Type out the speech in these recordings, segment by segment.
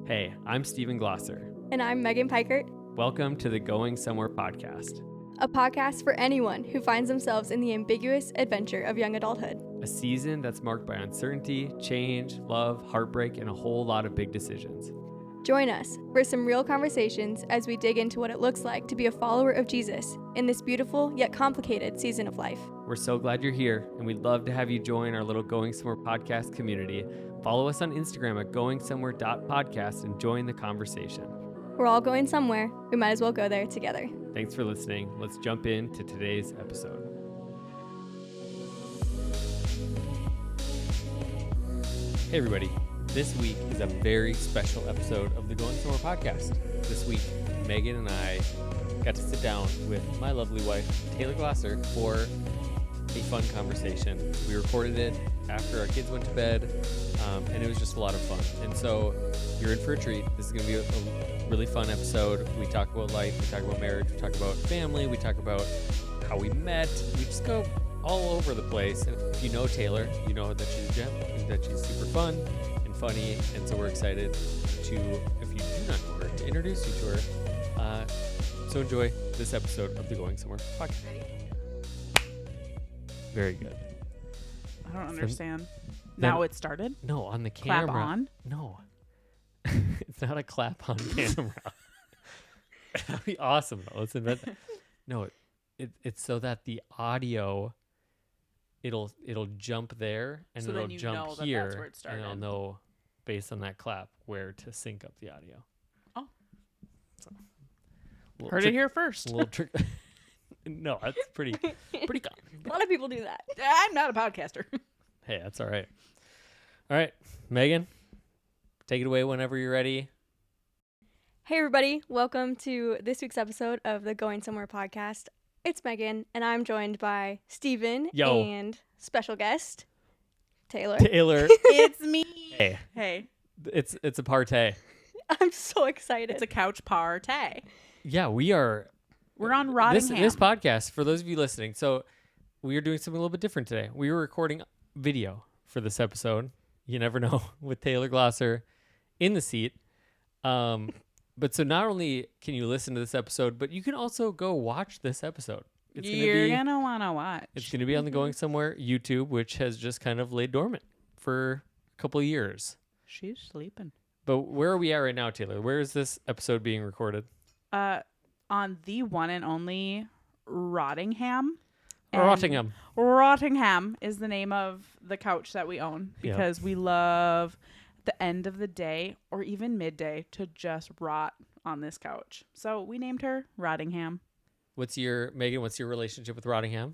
Hey, I'm Stephen Glosser. And I'm Megan Pikert. Welcome to the Going Somewhere podcast, A podcast for anyone who finds themselves in the ambiguous adventure of young adulthood. a season that's marked by uncertainty, change, love, heartbreak, and a whole lot of big decisions. Join us for some real conversations as we dig into what it looks like to be a follower of Jesus in this beautiful yet complicated season of life. We're so glad you're here, and we'd love to have you join our little Going Somewhere podcast community. Follow us on Instagram at goingsomewhere.podcast and join the conversation. We're all going somewhere. We might as well go there together. Thanks for listening. Let's jump into today's episode. Hey everybody, this week is a very special episode of the Going Somewhere podcast. This week, Megan and I got to sit down with my lovely wife, Taylor Glosser, for a fun conversation. We recorded it after our kids went to bed, and it was just a lot of fun. And so you're in for a treat. This is going to be a really fun episode. We talk about life, we talk about marriage, we talk about family, we talk about how we met. We just go all over the place. And if you know Taylor, you know that she's a gem, that she's super fun and funny. And so we're excited to, if you do not know her, to introduce you to her. So enjoy this episode of the Going Somewhere podcast. Very good. I don't understand. Now it started? No, on the camera. Clap on? No. It's not a clap on camera. That'd be awesome though. Let's invent that. No, it's so that the audio it'll jump there and So it'll then you jump know that here that's where it started. and I'll know based on that clap where to sync up the audio. Oh. So, Heard it here first. A little trick. No, that's pretty common. A lot of people do that. I'm not a podcaster. Hey, that's all right. All right, Megan, take it away whenever you're ready. Hey everybody, welcome to this week's episode of the Going Somewhere podcast. It's Megan, and I'm joined by Steven and special guest, Taylor. Taylor. It's me. Hey. Hey. It's a Par-Tay. I'm so excited. It's a couch Par-Tay. Yeah, we are. We're on Rottingham. This podcast, for those of you listening, so we are doing something a little bit different today. We were recording video for this episode. You never know, with Taylor Glosser in the seat. But so not only can you listen to this episode, but you can also go watch this episode. You're gonna wanna watch. It's gonna be on the Going Somewhere YouTube, which has just kind of laid dormant for a couple of years. She's sleeping. But where are we at right now, Taylor? Where is this episode being recorded? On the one and only Rottingham. Rottingham. Rottingham is the name of the couch that we own because we love the end of the day or even midday to just rot on this couch. So we named her Rottingham. Megan, what's your relationship with Rottingham?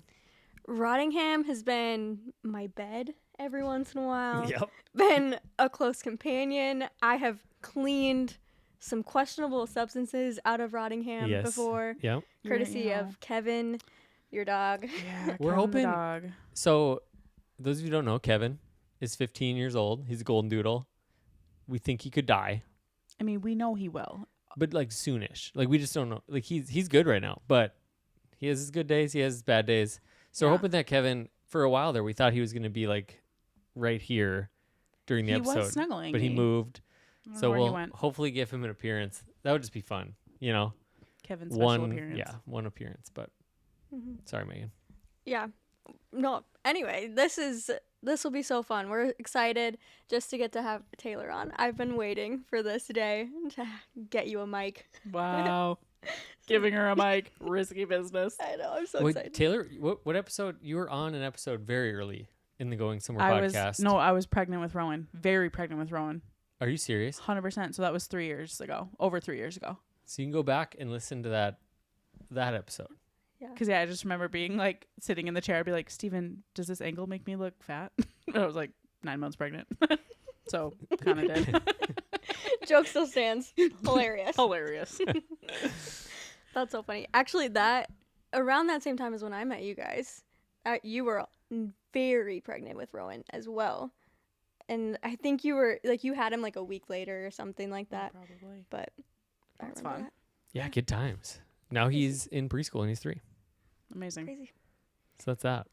Rottingham has been my bed every once in a while. Yep. Been a close companion. I have cleaned some questionable substances out of Rottingham before. Yep. Courtesy of Kevin, your dog. Yeah, We're Kevin hoping. the dog. So, those of you who don't know, Kevin is 15 years old. He's a golden doodle. We think he could die, I mean, we know he will. but like soonish. Like we just don't know. Like he's good right now, but he has his good days. He has his bad days. So we're hoping that Kevin, for a while there, we thought he was going to be like right here during the episode. He was snuggling but he me. moved. I don't know So where he we'll went. hopefully give him an appearance. That would just be fun, you know. Kevin's special One appearance. Yeah, one appearance. But sorry, Megan. Yeah. No, anyway, this will be so fun. We're excited just to get to have Taylor on. I've been waiting for this day to get you a mic. Wow. Giving her a mic. Risky business. I know, I'm so Wait, excited. Taylor, what episode? You were on an episode very early in the Going Somewhere podcast. I was pregnant with Rowan. Very pregnant with Rowan. Are you serious? 100%. So that was 3 years ago. Over 3 years ago. So you can go back and listen to that episode. Yeah. Because I just remember being like sitting in the chair, I'd be like, Steven, does this angle make me look fat? And I was like 9 months pregnant. So kind of did. Joke still stands. Hilarious. Hilarious. That's so funny. Actually, around that same time as when I met you guys, you were very pregnant with Rowan as well. And I think you were like, you had him like a week later or something like that. Probably. But That's I remember fun. Yeah, good times. Now he's in preschool and he's 3. Amazing. Crazy. So that's that.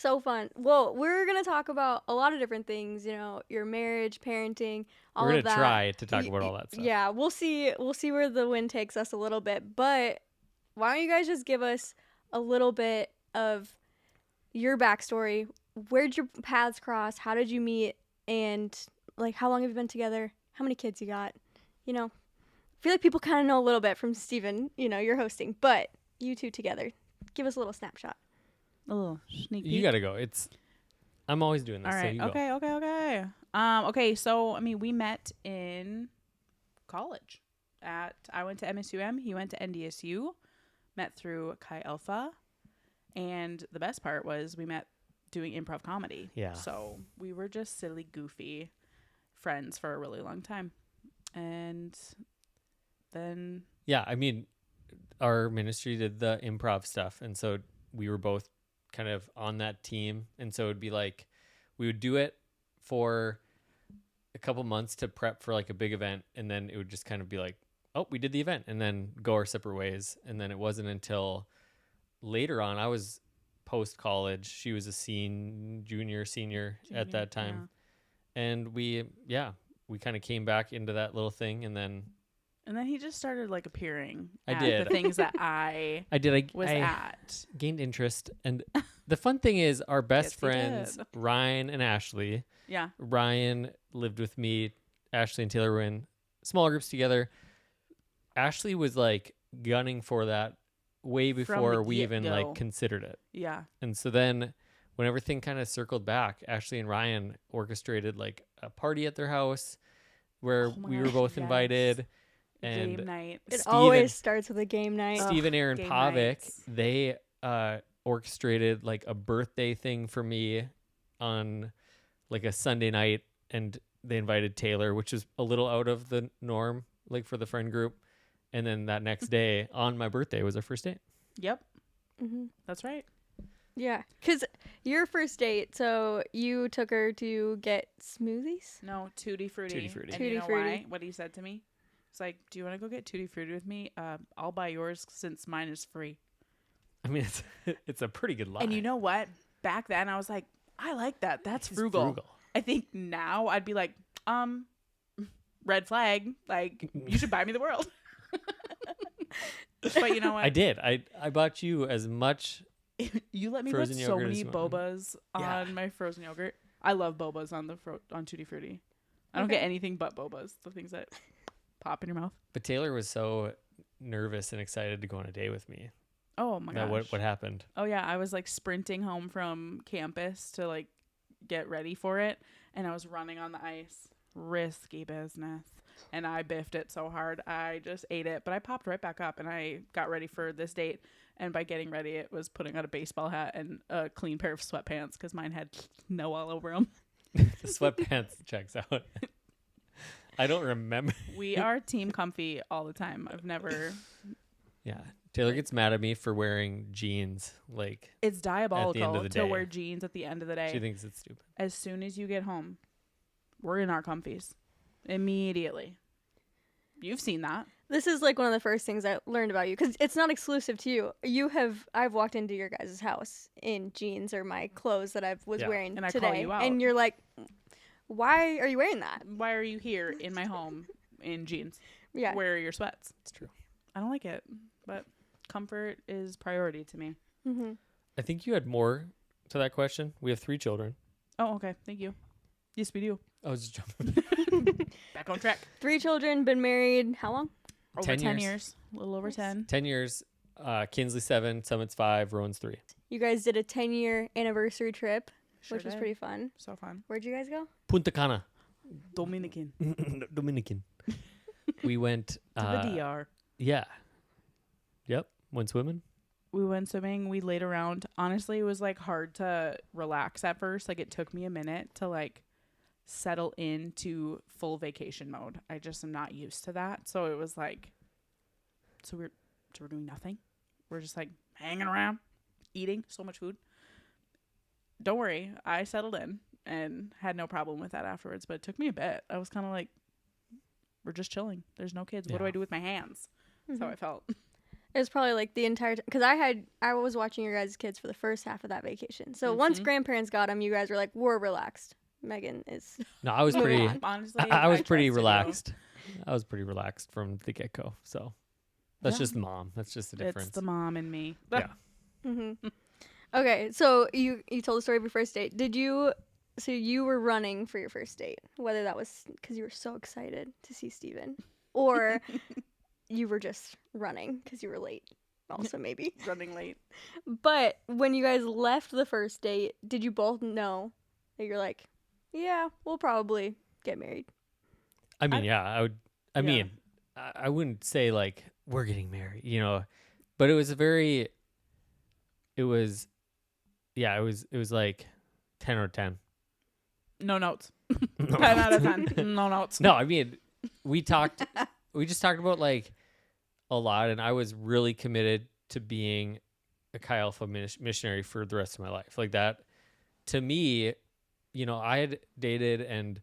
So fun. Well, we're going to talk about a lot of different things, your marriage, parenting, all We're of gonna that. try to talk about all that stuff. Yeah, we'll see where the wind takes us a little bit, but why don't you guys just give us a little bit of your backstory? Where'd your paths cross? How did you meet? And like, how long have you been together? How many kids you got? I feel like people kind of know a little bit from Steven, you're hosting, but you two together, give us a little snapshot. A little sneak peek. You gotta go. I'm always doing this. All right. So you go. Okay. Okay. So we met in college. I went to MSUM. He went to NDSU. Met through Chi Alpha, and the best part was we met doing improv comedy. Yeah. So we were just silly, goofy friends for a really long time, and then our ministry did the improv stuff, and so we were both kind of on that team, and so it'd be like we would do it for a couple months to prep for like a big event, and then it would just kind of be like, oh, we did the event, and then go our separate ways. And then it wasn't until later on, I was post college, she was a junior at that time, and we kind of came back into that little thing, and then he just started like appearing I at did. the things that I was I at. gained interest. And the fun thing is our best Yes, he friends, did. Ryan and Ashley. Yeah. Ryan lived with me. Ashley and Taylor were in small groups together. Ashley was like gunning for that way before we even like considered it. Yeah. And so then when everything kind of circled back, Ashley and Ryan orchestrated like a party at their house where we were both invited. And game night. It always starts with a game night. Steve and Aaron game Pavic, nights. they orchestrated like a birthday thing for me on like a Sunday night, and they invited Taylor, which is a little out of the norm, like for the friend group. And then that next day on my birthday was our first date. Yep. Mm-hmm. That's right. Yeah, because your first date, so you took her to get smoothies? No, Tutti Frutti. Tutti Frutti. And Tutti you know Frutti. why? What he said to me? It's like, do you want to go get Tutti Frutti with me? I'll buy yours since mine is free. I mean, it's a pretty good line. And you know what? Back then, I was like, I like that. That's He's frugal. I think now I'd be like, red flag. Like, you should buy me the world. But you know what? I did. I bought you as much. You let me put frozen so yogurt many as well. bobas Yeah. on my frozen yogurt. I love bobas on on Tutti Frutti. I don't Okay. get anything but bobas. The things that pop in your mouth. But Taylor was so nervous and excited to go on a date with me. Oh my gosh. What happened? Oh yeah, I was like sprinting home from campus to like get ready for it, and I was running on the ice. Risky business. And I biffed it so hard. I just ate it, but I popped right back up and I got ready for this date. And by getting ready, it was putting on a baseball hat and a clean pair of sweatpants because mine had snow all over them. The sweatpants checks out. I don't remember. We are team comfy all the time. I've never. Yeah. Taylor gets mad at me for wearing jeans. Like, It's diabolical the to day. wear jeans at the end of the day. she thinks it's stupid. As soon as you get home, we're in our comfies. Immediately. You've seen that. This is like one of the first things I learned about you because it's not exclusive to you. I've walked into your guys' house in jeans or my clothes that I was wearing And I today, call you out. and you're like, "Why are you wearing that?" Why are you here in my home in jeans? Yeah, Where are your sweats? It's true. I don't like it, but comfort is priority to me. mm-hmm. I think you had more to that question. We have 3 children. Oh, okay. Thank you. Yes, we do. I was just jumping. Back on track. 3 children, been married how long? Over 10 10 years. years. A little over 10. 10 years. Kinsley 7, Summit's 5, Rowan's 3. You guys did a 10-year anniversary trip, Sure which was did. pretty fun. So fun. Where'd you guys go? Punta Cana. Dominican. Dominican. We went. To the DR. Yeah. Yep. Went swimming. We went swimming. We laid around. Honestly, it was like hard to relax at first. Like it took me a minute to like settle into full vacation mode. I just am not used to that. So it was like, so we're doing nothing. We're just like hanging around, eating so much food. Don't worry. I settled in and had no problem with that afterwards, but it took me a bit. I was kind of like, we're just chilling. There's no kids. What do Yeah. I do with my hands? That's how I felt. It was probably like the entire time because I was watching your guys' kids for the first half of that vacation. So once grandparents got them, you guys were like, we're relaxed. Megan is. No, I was pretty. Honestly, I was pretty trusted you. relaxed. I was pretty relaxed from the get go. So that's Yeah. just mom. That's just the difference. It's the mom and me. Yeah. Okay, so you told the story of your first date. So you were running for your first date, whether that was because you were so excited to see Steven or you were just running because you were late also maybe. Running late. But when you guys left the first date, did you both know that you're like, yeah, we'll probably get married? I mean, I would. I mean, I wouldn't say like we're getting married, but it was it was like 10 out of 10. No notes. No 10 out of 10. No notes. No, I mean, we just talked about like a lot, and I was really committed to being a Chi Alpha missionary for the rest of my life. Like that, to me, I had dated and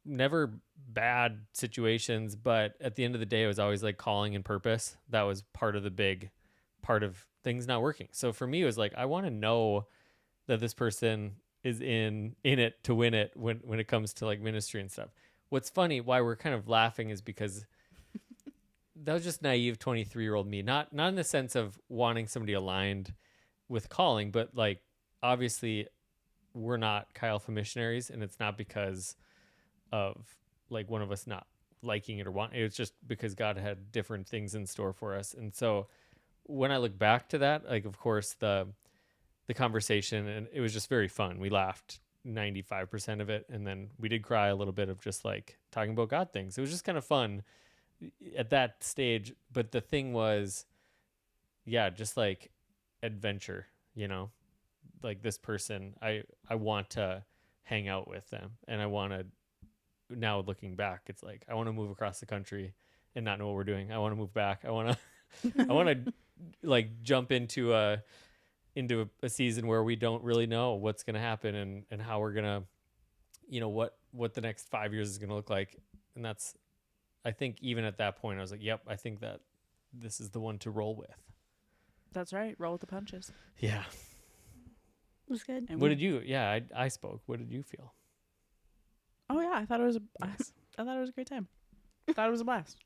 never bad situations, but at the end of the day, it was always like calling and purpose. That was part of the big part of things not working. So for me, it was like, I want to know that this person is in it to win it when it comes to like ministry and stuff. What's funny, why we're kind of laughing, is because that was just naive 23-year-old me. Not in the sense of wanting somebody aligned with calling, but like obviously we're not Chi Alpha missionaries, and it's not because of like one of us not liking it or wanting it. It's just because God had different things in store for us. And so when I look back to that, like of course the conversation, and it was just very fun. We laughed 95% of it, and then we did cry a little bit of just like talking about God things. It was just kind of fun at that stage. But the thing was, just like adventure, like this person, I want to hang out with them, and I want to, now looking back, it's like I want to move across the country and not know what we're doing. I want to move back. I want to like jump into a season where we don't really know what's going to happen and how we're going to, what the next 5 years is going to look like. And that's, I think even at that point, I was like, yep, I think that this is the one to roll with. That's right. Roll with the punches. Yeah. It was good. And What did you, I spoke. What did you feel? Oh yeah, I thought it was a great time. I thought it was a blast.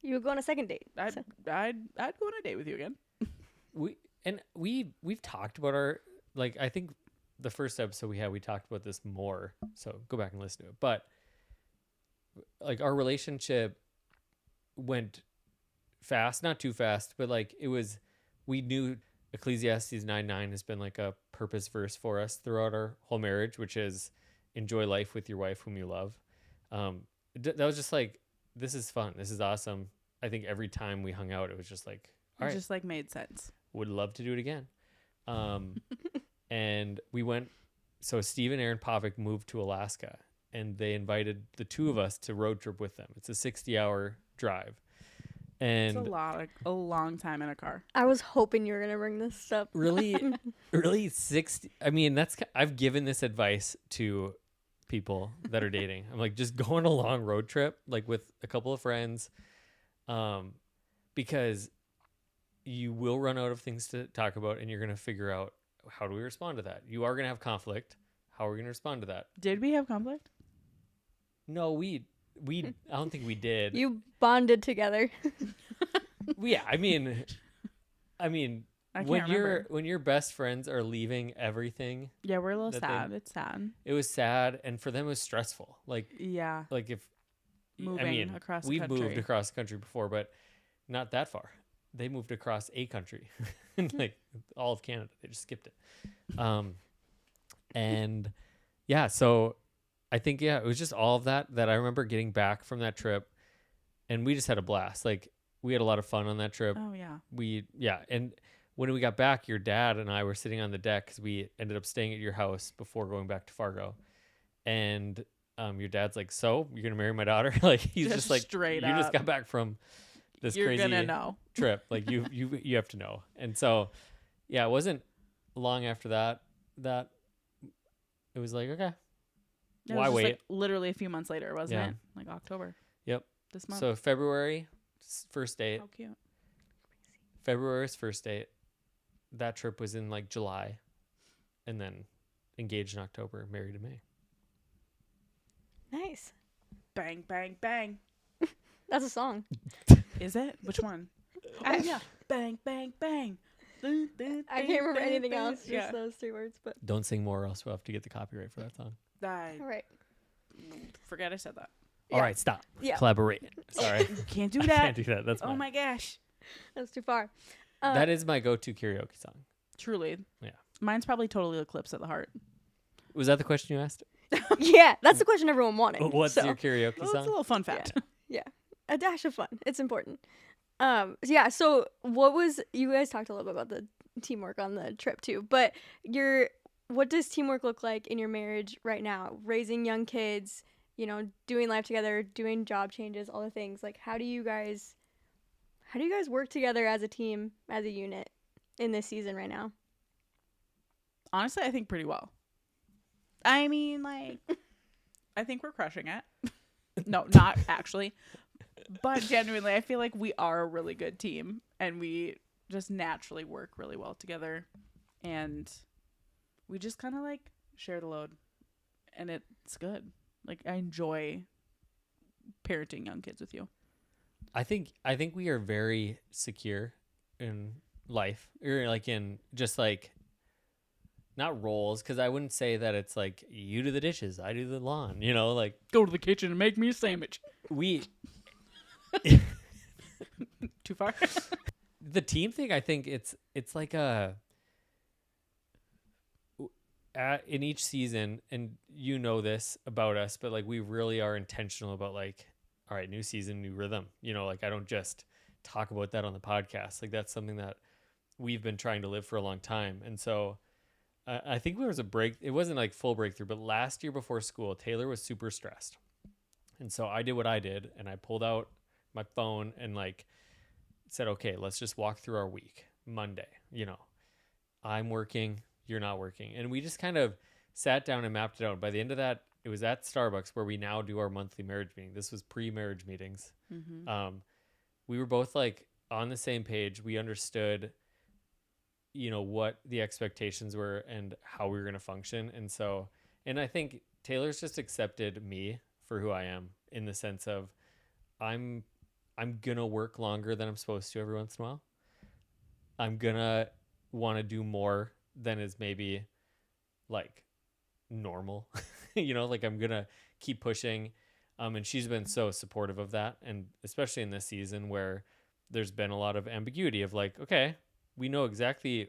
You would go on a second date. I'd go on a date with you again. We've talked about our, like, I think the first episode we talked about this more, so go back and listen to it. But like our relationship went fast, not too fast, but like we knew Ecclesiastes 9:9 has been like a purpose verse for us throughout our whole marriage, which is enjoy life with your wife whom you love. That was just like, this is fun. This is awesome. I think every time we hung out, it was just like, all right, just like made sense. Would love to do it again. And we went, so Steve and Aaron Pavic moved to Alaska, and they invited the two of us to road trip with them. It's a 60-hour drive. And it's a long time in a car. I was hoping you were going to bring this up. really 60. I mean, I've given this advice to people that are dating. I'm like, just go on a long road trip, like with a couple of friends, because you will run out of things to talk about, and you're going to figure out, how do we respond to that? You are going to have conflict. How are we going to respond to that? Did we have conflict? No, we I don't think we did. You bonded together. Yeah, I mean, I can't when remember. when your best friends are leaving everything. Yeah, we're a little sad. It's sad. It was sad, and for them it was stressful. Like, yeah, like if moving across the we've country. moved across the country before, but not that far. They moved across a country, like all of Canada. They just skipped it. And yeah, so I think, it was just all of that I remember getting back from that trip, and we just had a blast. Like, we had a lot of fun on that trip. Oh yeah. And when we got back, your dad and I were sitting on the deck because we ended up staying at your house before going back to Fargo. And your dad's like, so you're going to marry my daughter? Like, he's just like, straight you up. just got back from this You're crazy gonna know. trip. Like, you have to know. And so, yeah, it wasn't long after that it was like, okay, It why was just, wait? like, literally a few months later, wasn't Yeah. it? Like October. Yep. This month. So February, first date. How cute. February was first date. That trip was in like July, and then engaged in October, married in May. Nice. Bang, bang, bang. That's a song. Is it? Which one? Yeah. Bang, bang, bang. I can't remember anything else. Just those 3 words. But Don't sing more, or else we'll have to get the copyright for that song. all right. Forget I said that. Yeah. All right, stop. Yeah. Collaborate. Sorry. Can't do I that. can't do that. That's Oh mine. my gosh. That's too far. That is my go-to karaoke song. Truly. Yeah. Mine's probably Totally Eclipse at the Heart. Was that the question you asked? Yeah, that's the question everyone wanted. What's so. your karaoke Well, it's song? a little fun fact. Yeah, a dash of fun. It's important. Yeah. So, what was you guys talked a little bit about the teamwork on the trip too? But what does teamwork look like in your marriage right now? Raising young kids, doing life together, doing job changes, all the things. Like, how do you guys work together as a team, as a unit, in this season right now? Honestly, I think pretty well. I mean, like, I think we're crushing it. No, not actually. But genuinely, I feel like we are a really good team and we just naturally work really well together. And we just kind of like share the load. And it's good. Like, I enjoy parenting young kids with you. I think we are very secure in life, or like in just like not roles, because I wouldn't say that it's like you do the dishes, I do the lawn, like Go to the kitchen and make me a sandwich. we Too far? the team thing. I think it's like in each season, and this about us, but like we really are intentional about like, all right, new season, new rhythm. Like I don't just talk about that on the podcast. Like that's something that we've been trying to live for a long time. And so I think there was a break. It wasn't like full breakthrough, but last year before school, Taylor was super stressed. And so I did what I did, and I pulled out my phone and like said, okay, let's just walk through our week. Monday, I'm working, you're not working. And we just kind of sat down and mapped it out. By the end of that, it was at Starbucks where we now do our monthly marriage meeting. This was pre-marriage meetings. Mm-hmm. We were both like on the same page. We understood, what the expectations were and how we were going to function. And I think Taylor's just accepted me for who I am, in the sense of I'm going to work longer than I'm supposed to every once in a while. I'm going to want to do more than is maybe like normal. Like I'm going to keep pushing. And she's been so supportive of that. And especially in this season where there's been a lot of ambiguity of like, okay, we know exactly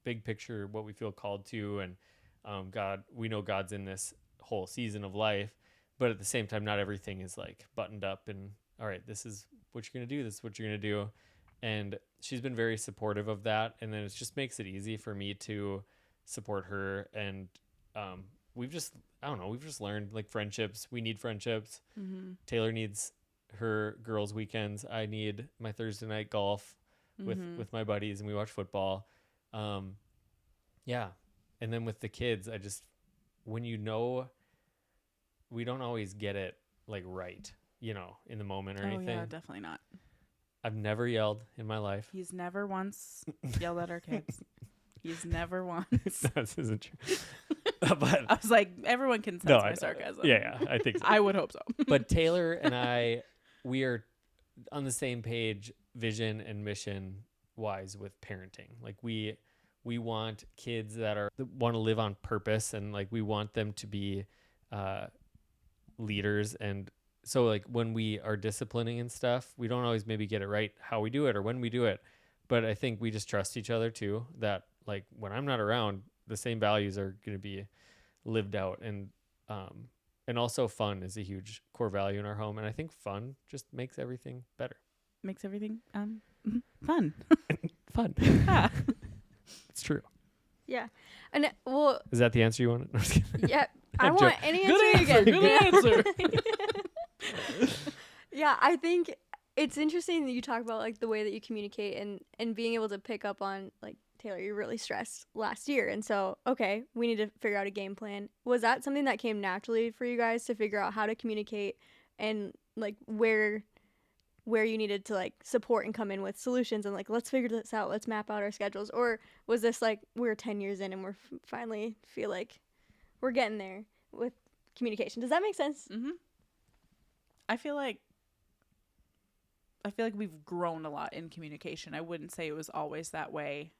big picture what we feel called to. And we know God's in this whole season of life. But at the same time, not everything is like buttoned up and, all right, this is what you're going to do. This is what you're going to do. And she's been very supportive of that. And then it just makes it easy for me to support her. And we've just learned like friendships. We need friendships. Mm-hmm. Taylor needs her girls' weekends. I need my Thursday night golf with my buddies, and we watch football. Yeah. And then with the kids, when we don't always get it like right, in the moment or anything. Yeah, definitely not. I've never yelled in my life. He's never once yelled at our kids. He's never once. This isn't true. But I was like, everyone can sense my sarcasm. Yeah, I think so. I would hope so. But Taylor and I, we are on the same page, vision and mission wise, with parenting. Like we want kids that want to live on purpose, and like we want them to be leaders. And so like when we are disciplining and stuff, we don't always maybe get it right how we do it or when we do it. But I think we just trust each other too, that like when I'm not around, the same values are going to be lived out. And also fun is a huge core value in our home. And I think fun just makes everything better. Makes everything fun. Fun. Yeah. It's true. Yeah. And well, Is that the answer you wanted? No, I'm just kidding. yeah, I want any answer Good you answer. get. Good answer. Yeah, I think it's interesting that you talk about like the way that you communicate and being able to pick up on like, Taylor, you're really stressed last year. And so, okay, we need to figure out a game plan. Was that something that came naturally for you guys to figure out how to communicate and like where where you needed to like support and come in with solutions and like, let's figure this out, let's map out our schedules? Or was this like we're 10 years in and we're finally feel like we're getting there with communication? Does that make sense? Mm-hmm. I feel like we've grown a lot in communication. I wouldn't say it was always that way,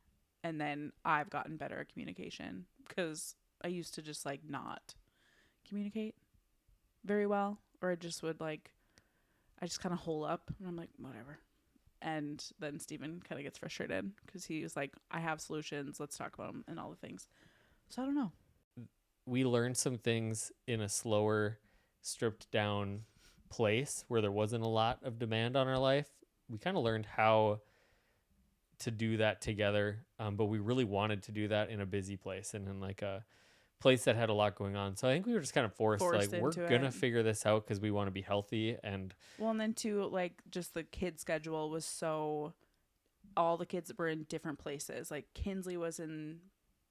and then I've gotten better at communication because I used to just like not communicate very well, or I just would like, I just kind of hole up and I'm like, whatever. And then Steven kind of gets frustrated because he's like, I have solutions, let's talk about them and all the things. So I don't know. We learned some things in a slower, stripped down place where there wasn't a lot of demand on our life. We kind of learned how to do that together, but we really wanted to do that in a busy place and in like a place that had a lot going on. So I think we were just kind of forced like, we're gonna figure this out because we want to be healthy. And then too, like, just the kid schedule was so, all the kids were in different places. Like Kinsley was in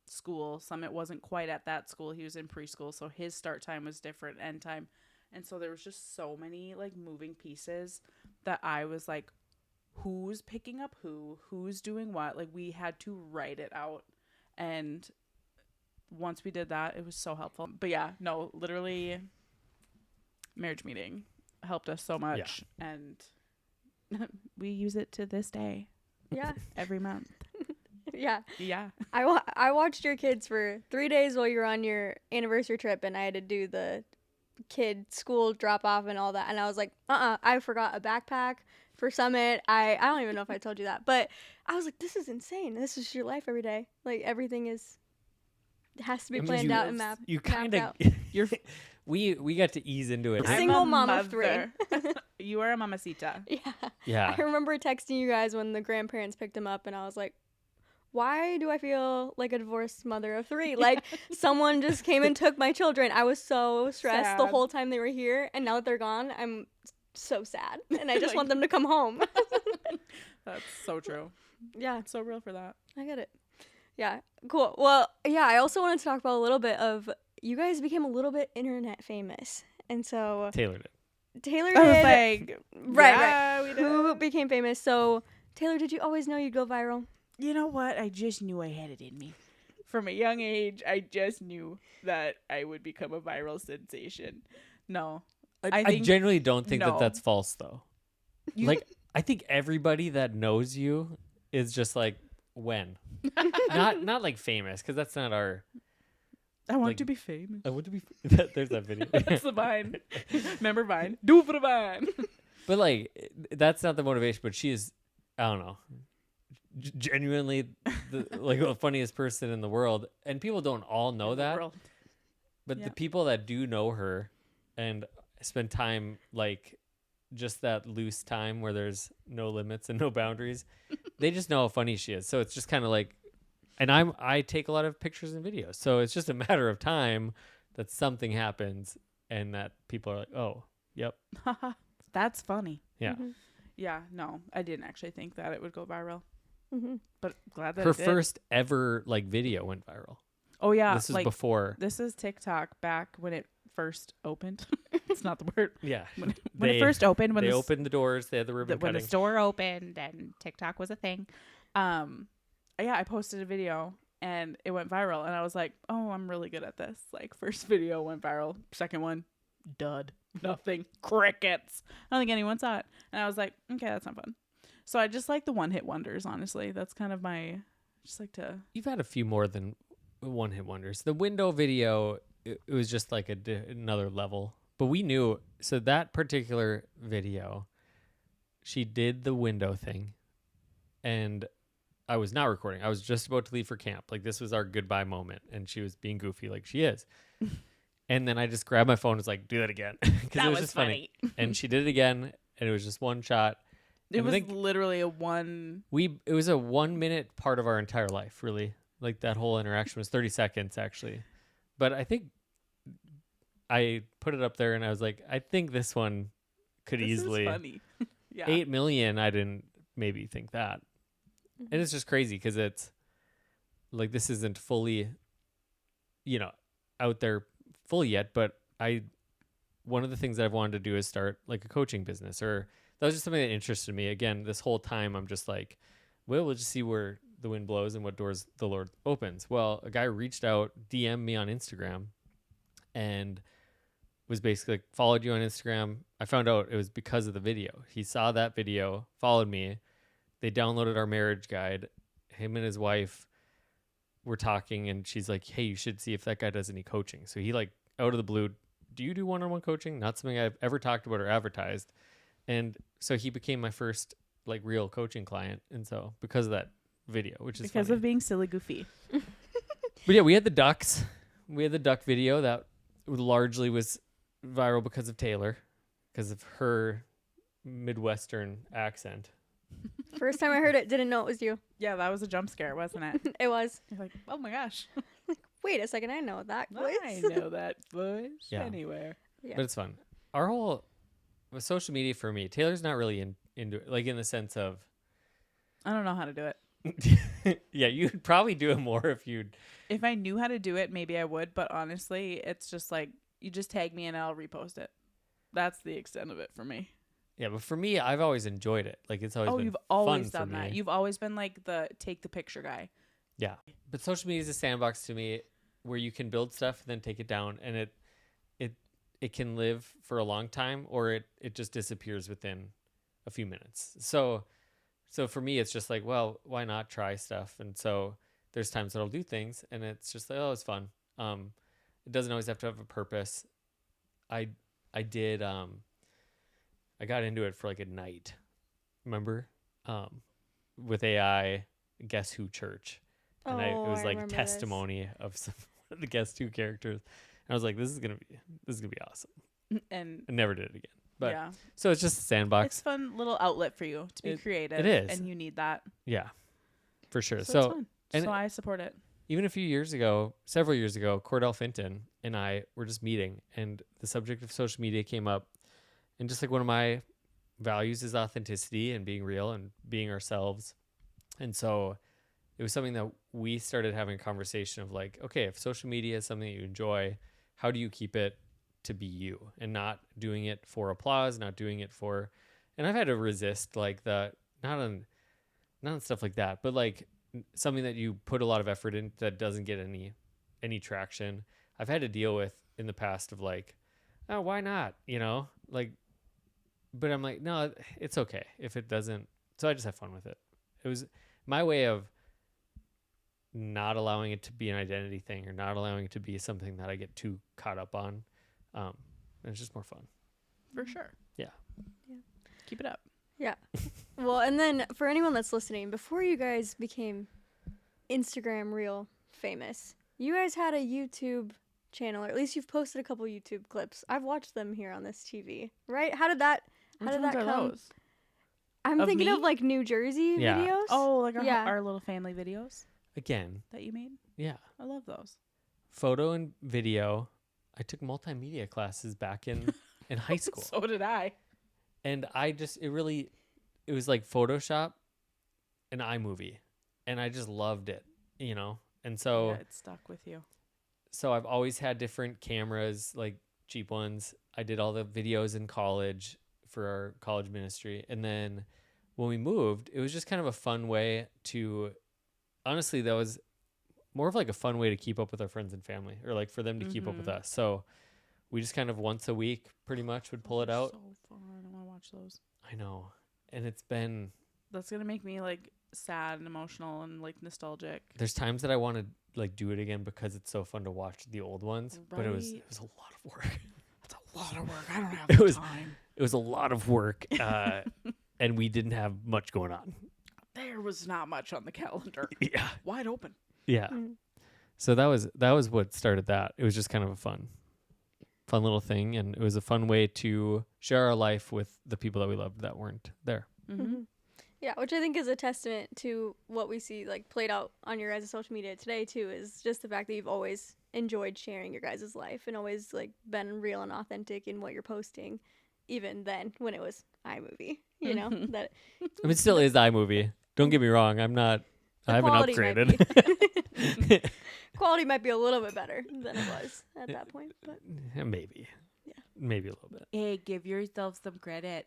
school, Summit wasn't quite at that school, he was in preschool, so his start time was different, end time. And so there was just so many like moving pieces that I was like, who's picking up who's doing what? Like we had to write it out. And once we did that, it was so helpful. But yeah, no, literally marriage meeting helped us so much. Yeah. And we use it to this day. Yeah. Every month. Yeah. Yeah. I watched your kids for 3 days while you were on your anniversary trip, and I had to do the kid school drop off and all that, and I was like, I forgot a backpack for Summit. I don't even know if I told you that, but I was like, this is insane. This is your life every day. Like everything has to be planned out and mapped. You kind of we got to ease into it. Single mom of 3. You are a mamacita. Yeah. I remember texting you guys when the grandparents picked him up, and I was like, why do I feel like a divorced mother of 3? Like someone just came and took my children. I was so stressed the whole time they were here, and now that they're gone, I'm so sad, and I just want them to come home. That's so true. Yeah, it's so real for that. I get it. Yeah, cool. Well, yeah, I also wanted to talk about a little bit of, you guys became a little bit internet famous, and so Taylor did. Right. We did. Who became famous? So Taylor, did you always know you'd go viral? You know what? I just knew I had it in me. From a young age, I just knew that I would become a viral sensation. No. I genuinely don't think that that's false, though. I think everybody that knows you is just like, when? not like famous, because that's not our... I want to be famous. I want to be... There's that video. That's the Vine. Remember Vine? Do it for the Vine. But like, that's not the motivation, but she is, I don't know, genuinely the funniest person in the world, and people don't all know that, but the people that do know her and spend time, like just that loose time where there's no limits and no boundaries, they just know how funny she is. So it's just kind of like, and I take a lot of pictures and videos, so it's just a matter of time that something happens and that people are like, oh, yep. That's funny. Yeah. Mm-hmm. Yeah, no, I didn't actually think that it would go viral. Mm-hmm. But glad that her it did. first ever like video went viral. Oh yeah, this is before. This is TikTok back when it first opened. It's not the word. Yeah, when it first opened. When they opened the doors, they had the ribbon when cutting. the store opened and TikTok was a thing. Yeah, I posted a video and it went viral, and I was like, oh, I'm really good at this. Like, first video went viral, second one, dud, nothing, crickets. I don't think anyone saw it, and I was like, okay, that's not fun. So I just like the one-hit wonders, honestly. That's kind of my, just like to... You've had a few more than one-hit wonders. The window video, it was just like another level. But we knew, so that particular video, she did the window thing, and I was not recording. I was just about to leave for camp. Like, this was our goodbye moment, and she was being goofy like she is. And then I just grabbed my phone and was like, do that again. Because it was just funny. And she did it again, and it was just one shot. It was literally a one... It was a 1 minute part of our entire life, really. Like, that whole interaction was 30 seconds, actually. But I think I put it up there, and I was like, I think this one could easily... Is funny. Yeah. 8 million, I didn't maybe think that. Mm-hmm. And it's just crazy, because it's, like, this isn't fully, out there fully yet, but one of the things that I've wanted to do is start, like, a coaching business, or that was just something that interested me. Again, this whole time I'm just like, well, we'll just see where the wind blows and what doors the Lord opens. Well, a guy reached out, DM'd me on Instagram, and was basically like, followed you on Instagram. I found out it was because of the video. He saw that video, followed me. They downloaded our marriage guide. Him and his wife were talking, and she's like, hey, you should see if that guy does any coaching. So he, like, out of the blue, do you do one-on-one coaching? Not something I've ever talked about or advertised. And so he became my first, like, real coaching client. And so because of that video, which is because funny. of being silly goofy. But yeah, we had the ducks. We had the duck video that largely was viral because of Taylor, because of her Midwestern accent. First time I heard it, didn't know it was you. Yeah, that was a jump scare, wasn't it? It was. You're like, oh my gosh. Wait a second, I know that voice. I know that voice Yeah. anywhere. Yeah. But it's fun. Our whole with social media for me, Taylor's not really into it, like in the sense of, I don't know how to do it. yeah, you'd probably do it more if you'd. If I knew how to do it, maybe I would. But honestly, it's just like, you just tag me and I'll repost it. That's the extent of it for me. Yeah, but for me, I've always enjoyed it. Like it's always been you've always fun done for that. me. You've always been like the take the picture guy. Yeah, but social media is a sandbox to me where you can build stuff and then take it down, and it can live for a long time, or it just disappears within a few minutes. So for me, it's just like, well, why not try stuff? And so there's times that I'll do things, and it's just like, oh, it's fun. It doesn't always have to have a purpose. I did I got into it for like a night, remember, with AI Guess Who Church, and it was like a testimony of some of the Guess Who characters, and I was like, this is gonna be awesome, And I never did it again. But yeah, so it's just a sandbox. it's a fun little outlet for you to be creative. it is. And you need that. Yeah, for sure. So, it's So fun. and So I support it. even a few years ago, several years ago, Cordell Finton and I were just meeting, and the subject of social media came up. And just like one of my values is authenticity and being real and being ourselves. And so it was something that we started having a conversation of like, okay, if social media is something that you enjoy, how do you keep it to be you and not doing it for applause, not doing it for, and I've had to resist like the, not on stuff like that, but like something that you put a lot of effort in that doesn't get any traction. I've had to deal with in the past of like, oh, why not? You know, like, but I'm like, no, it's okay if it doesn't. So I just have fun with it. It was my way of not allowing it to be an identity thing or not allowing it to be something that I get too caught up on. It's just more fun. For sure. Yeah. Keep it up. Yeah. Well, and then for anyone that's listening, before you guys became Instagram reel famous, you guys had a YouTube channel, or at least you've posted a couple YouTube clips. I've watched them here on this TV, right? How did that come? Those? I'm Of thinking me? of like New Jersey Yeah. videos. Oh, like Yeah. our little family videos Again, that you made? yeah. I love those. Photo and video. I took multimedia classes back in high school. So did I. And it was like Photoshop and iMovie. And I just loved it, you know? And so, Yeah, it stuck with you. so I've always had different cameras, like cheap ones. I did all the videos in college for our college ministry. And then when we moved, it was just kind of a fun way to, honestly, that was more of like a fun way to keep up with our friends and family, or like for them to keep up with us. So we just kind of once a week pretty much would pull it out. So fun. I want to watch those. I know. And it's been, That's going to make me like sad and emotional and like nostalgic. there's times that I want to like do it again because it's so fun to watch the old ones, but it was Right. a lot of work. That's a lot of work. I don't have It the was- time. It was a lot of work, and we didn't have much going on. There was not much on the calendar. Yeah. Wide open. Yeah. Mm. So that was what started that. It was just kind of a fun little thing, and it was a fun way to share our life with the people that we loved that weren't there. Mm-hmm. Yeah, which I think is a testament to what we see like played out on your guys' social media today too, is just the fact that you've always enjoyed sharing your guys' life and always like been real and authentic in what you're posting, even then when it was iMovie, you know, that I mean, it still is iMovie. Don't get me wrong. I haven't quality might upgraded. quality might be a little bit better than it was at that point, but Maybe. Yeah. Maybe a little bit. Hey, give yourself some credit.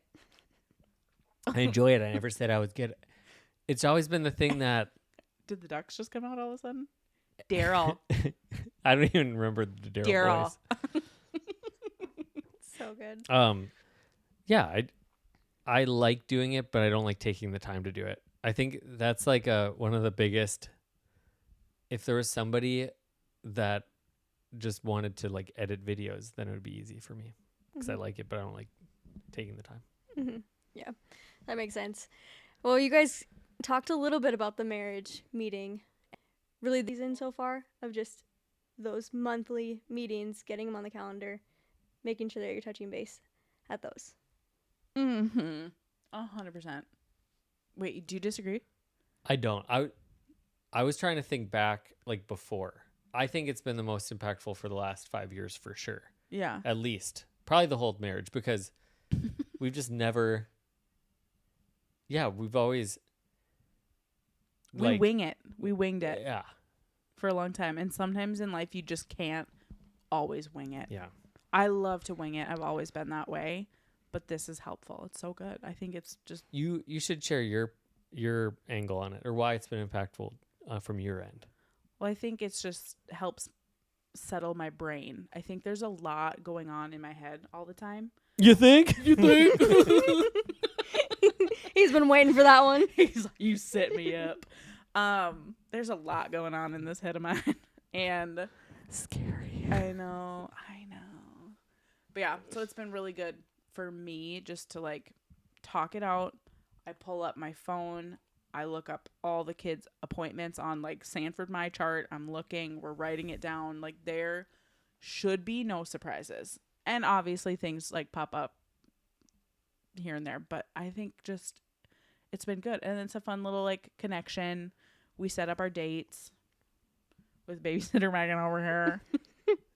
I enjoy it. I never said I was good. It's always been the thing that Did the ducks just come out all of a sudden? Daryl. I don't even remember the Daryl voice. So good. Yeah, I like doing it, but I don't like taking the time to do it. I think that's like one of the biggest. If there was somebody that just wanted to like edit videos, then it would be easy for me because I like it, but I don't like taking the time. Mm-hmm. Yeah, that makes sense. Well, you guys talked a little bit about the marriage meeting. Really, the season so far of just those monthly meetings, getting them on the calendar, making sure that you're touching base at those. 100%. Wait, do you disagree? I don't. I was trying to think back like before. I think it's been the most impactful for the last 5 years for sure. Yeah. At least. Probably the whole marriage because we've just never. Yeah, we've always. We wing it. We winged it. Yeah. For a long time. And sometimes in life, you just can't always wing it. Yeah. I love to wing it. I've always been that way. But this is helpful. It's so good. I think it's just. You should share your angle on it or why it's been impactful from your end. Well, I think it's just helps settle my brain. I think there's a lot going on in my head all the time. You think? You think? He's been waiting for that one. He's like, you set me up. There's a lot going on in this head of mine. And scary. I know. But yeah, so it's been really good for me just to like talk it out. I pull up my phone. I look up all the kids' appointments on like Sanford My Chart. I'm looking, we're writing it down. Like there should be no surprises. And obviously things like pop up here and there, but I think just it's been good. And it's a fun little like connection. We set up our dates with babysitter Megan over here.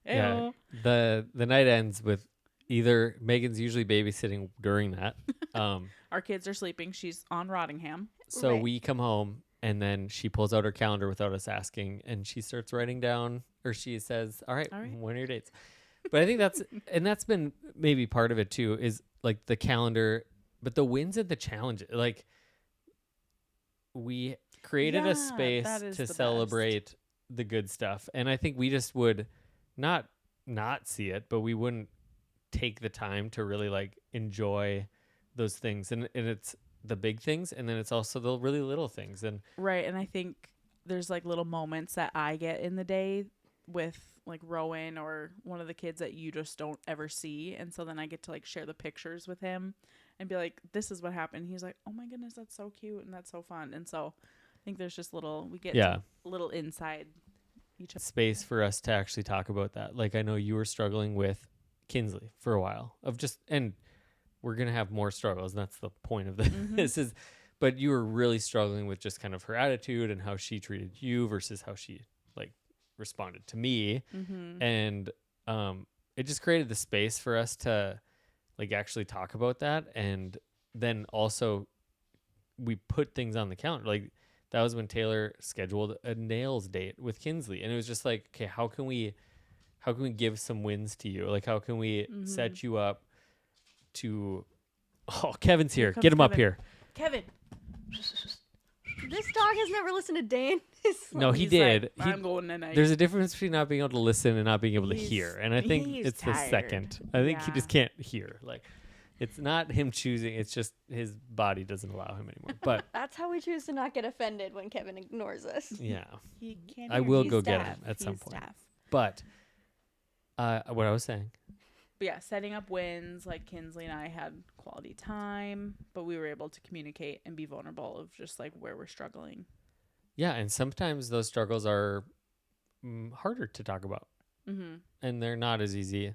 Yeah. The night ends with either Megan's usually babysitting during that. Our kids are sleeping. She's on Rottingham. So Right. we come home and then she pulls out her calendar without us asking and she starts writing down or she says, all right. When are your dates? But I think that's been maybe part of it too is like the calendar, but the wins and the challenges. Like we created a space to celebrate the good stuff. And I think we just would not see it, but we wouldn't take the time to really like enjoy those things. And it's the big things. And then it's also the really little things. And right. And I think there's like little moments that I get in the day with like Rowan or one of the kids that you just don't ever see. And so then I get to like share the pictures with him and be like, this is what happened. He's like, oh my goodness, that's so cute. And that's so fun. And so I think there's just we get a little inside each other. Space for us to actually talk about that. Like I know you were struggling with Kinsley for a while and we're going to have more struggles. And that's the point of this Mm-hmm. but you were really struggling with just kind of her attitude and how she treated you versus how she like responded to me. Mm-hmm. And it just created the space for us to like actually talk about that. And then also we put things on the calendar. Like that was when Taylor scheduled a nails date with Kinsley. And it was just like, okay, how can we give some wins to you? Like, how can we set you up to, Kevin's here. Get him up here. Kevin. This dog has never listened to Dan. No, he He's did. like, I'm going tonight. There's a difference between not being able to listen and not being able to hear. And I think he's it's tired. the second. I think he Yeah. just can't hear. Like, it's not him choosing. It's just his body doesn't allow him anymore. But That's how we choose to not get offended when Kevin ignores us. yeah, He can't I hear. will He's go get deaf. him at some He's point. deaf. But what I was saying. But yeah, setting up wins, like Kinsley and I had quality time, but we were able to communicate and be vulnerable of just like where we're struggling. Yeah, and sometimes those struggles are harder to talk about. Mm-hmm. And they're not as easy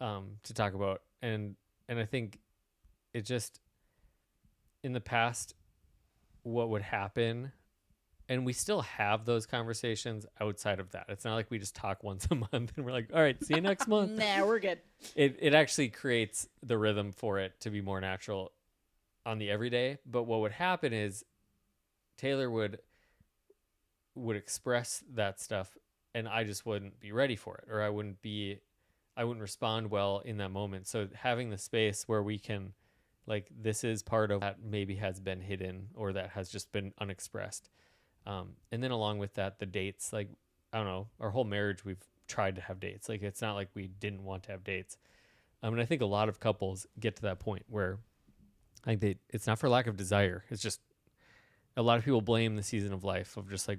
to talk about. And I think it just, in the past, what would happen, and we still have those conversations outside of that. It's not like we just talk once a month and we're like, all right, see you next month. Nah, we're good. It actually creates the rhythm for it to be more natural on the everyday. But what would happen is Taylor would express that stuff and I just wouldn't be ready for it, or I wouldn't respond well in that moment. So having the space where we can Like this is part of that maybe has been hidden or that has just been unexpressed. And then along with that, the dates, like, I don't know, our whole marriage, we've tried to have dates. Like, it's not like we didn't want to have dates. And I think a lot of couples get to that point where I think it's not for lack of desire. It's just a lot of people blame the season of life of just like,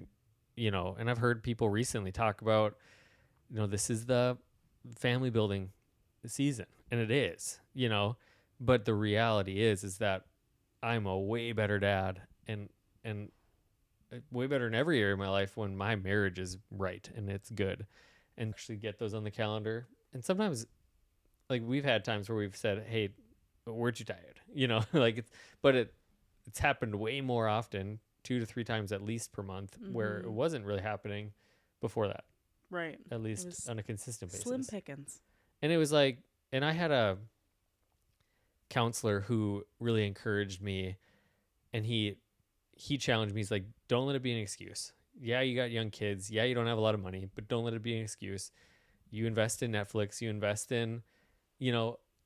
and I've heard people recently talk about, this is the family building season, and it is, but the reality is that I'm a way better dad and way better in every area of my life when my marriage is right and it's good, and actually get those on the calendar. And sometimes, like, we've had times where we've said, hey, weren't you tired? Like it's happened way more often, 2 to 3 times at least per month, where it wasn't really happening before that. Right. At least on a consistent basis. Slim pickings. And it was like, and I had a counselor who really encouraged me, and he challenged me. He's like, don't let it be an excuse. Yeah, you got young kids. Yeah, you don't have a lot of money, but don't let it be an excuse. You invest in Netflix. You invest in,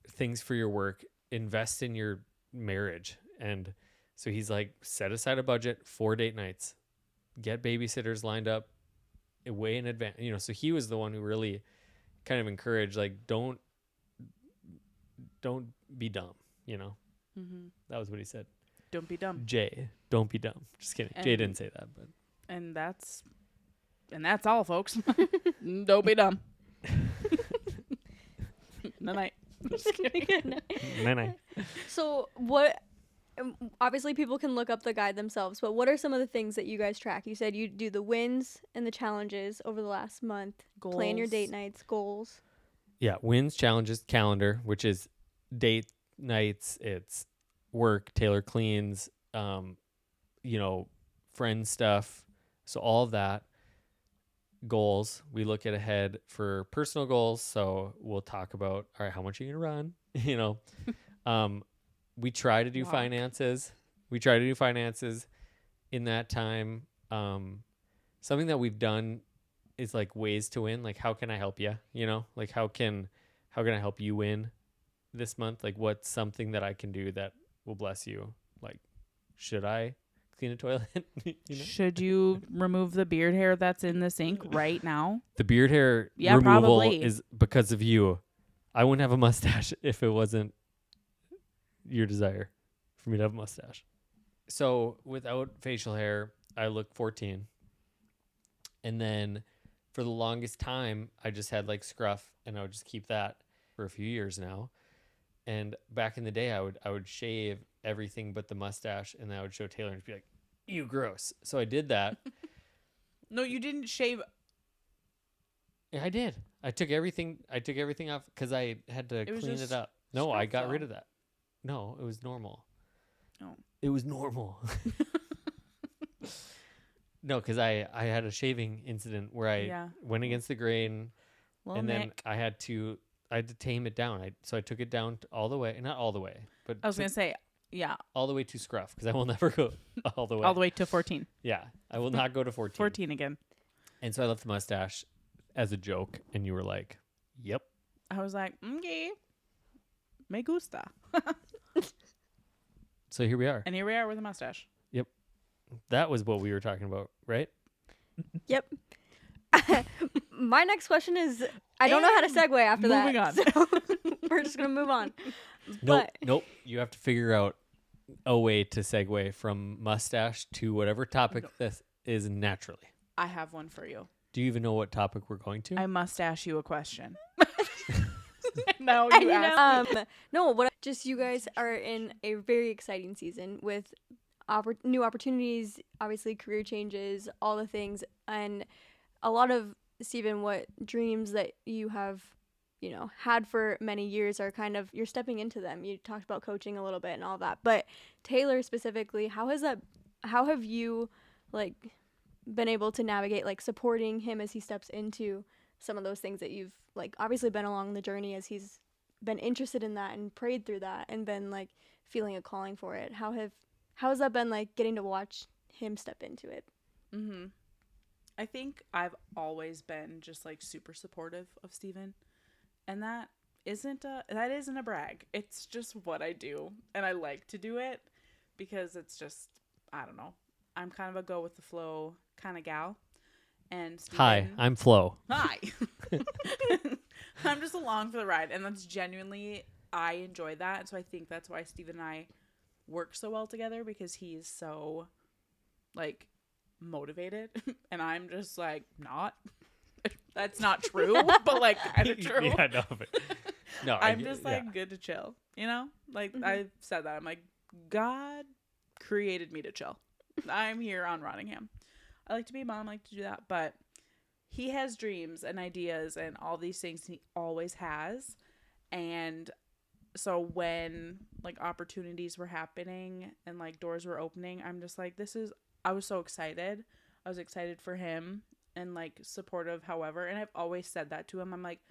things for your work. Invest in your marriage. And so he's like, set aside a budget for date nights. Get babysitters lined up way in advance. So he was the one who really kind of encouraged, like, don't be dumb. That was what he said. Don't be dumb. Jay, don't be dumb. Just kidding. Jay didn't say that, but. And that's all, folks. Don't be dumb. Night. Just kidding. Night. So what? Obviously, people can look up the guide themselves, but what are some of the things that you guys track? You said you do the wins and the challenges over the last month. Goals. Plan your date nights, goals. Yeah, wins, challenges, calendar, which is date nights. It's work, Taylor cleans, friend stuff. So all of that. Goals, we look at ahead for personal goals. So we'll talk about, all right, how much are you going to run? We try to do finances. In that time. Something that we've done is like ways to win. Like, how can I help you? Like how can I help you win this month? Like, what's something that I can do that will bless you? Like, should I clean a toilet? Should you remove the beard hair that's in the sink right now? The beard hair removal probably. is because of you. I wouldn't have a mustache if it wasn't your desire for me to have a mustache. So without facial hair, I look 14. And then for the longest time, I just had like scruff, and I would just keep that for a few years now. And back in the day, I would shave everything but the mustache, and then I would show Taylor and be like, "You gross." So I did that. No, you didn't shave. Yeah, I did. I took everything off because I had to clean it up. No, I got rid of that. No, it was normal. Oh. It was normal. No, because I had a shaving incident where I went against the grain, and then I had to tame it down. So I took it down all the way, not all the way, but I was going to say, yeah. all the way to scruff, because I will never go all the way. All the way to 14. Yeah, I will not go to 14. 14 again. And so I left the mustache as a joke, and you were like, "Yep." I was like, okay, me gusta. So here we are. And here we are with a mustache. Yep. That was what we were talking about, right? Yep. My next question is, I don't know how to segue after that. Moving on. So we're just going to move on. Nope. You have to figure out a way to segue from mustache to whatever topic this is naturally. I have one for you. Do you even know what topic we're going to? I must ask you a question. No, you asked. Just you guys are in a very exciting season with new opportunities, obviously career changes, all the things, and a lot of, Stephen, what dreams that you have, had for many years are kind of, you're stepping into them. You talked about coaching a little bit and all that, but Taylor specifically, how have you been able to navigate supporting him as he steps into some of those things that you've obviously been along the journey as he's been interested in that and prayed through that and been feeling a calling for it? How has that been getting to watch him step into it? Mm-hmm. I think I've always been just super supportive of Steven, and that isn't a brag. It's just what I do, and I like to do it because it's just, I don't know. I'm kind of a go with the flow kind of gal. And Steven, Hi, I'm Flo. hi. I'm just along for the ride, and that's genuinely, I enjoy that. And so I think that's why Steven and I work so well together, because he's so like motivated and I'm just like not. That's not true, but like kind of true. Yeah, no, but no, I'm just like good to chill, you know? Like I said that. I'm like, God created me to chill. I'm here on Rottingham. I like to be a mom, I like to do that, but he has dreams and ideas and all these things, and he always has. And so when like opportunities were happening and like doors were opening, I'm just like, I was so excited. I was excited for him and like supportive, however. And I've always said that to him. I'm like,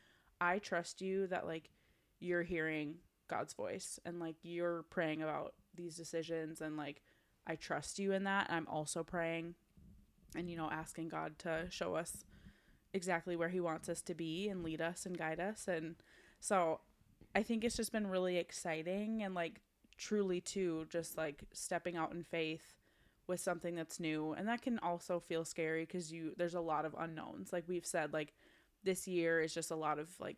I trust you that like you're hearing God's voice and like you're praying about these decisions, and like I trust you in that. I'm also praying and, you know, asking God to show us exactly where he wants us to be and lead us and guide us. And so I think it's just been really exciting, and like truly too, just like stepping out in faith with something that's new. And that can also feel scary because there's a lot of unknowns. Like we've said, like this year is just a lot of like,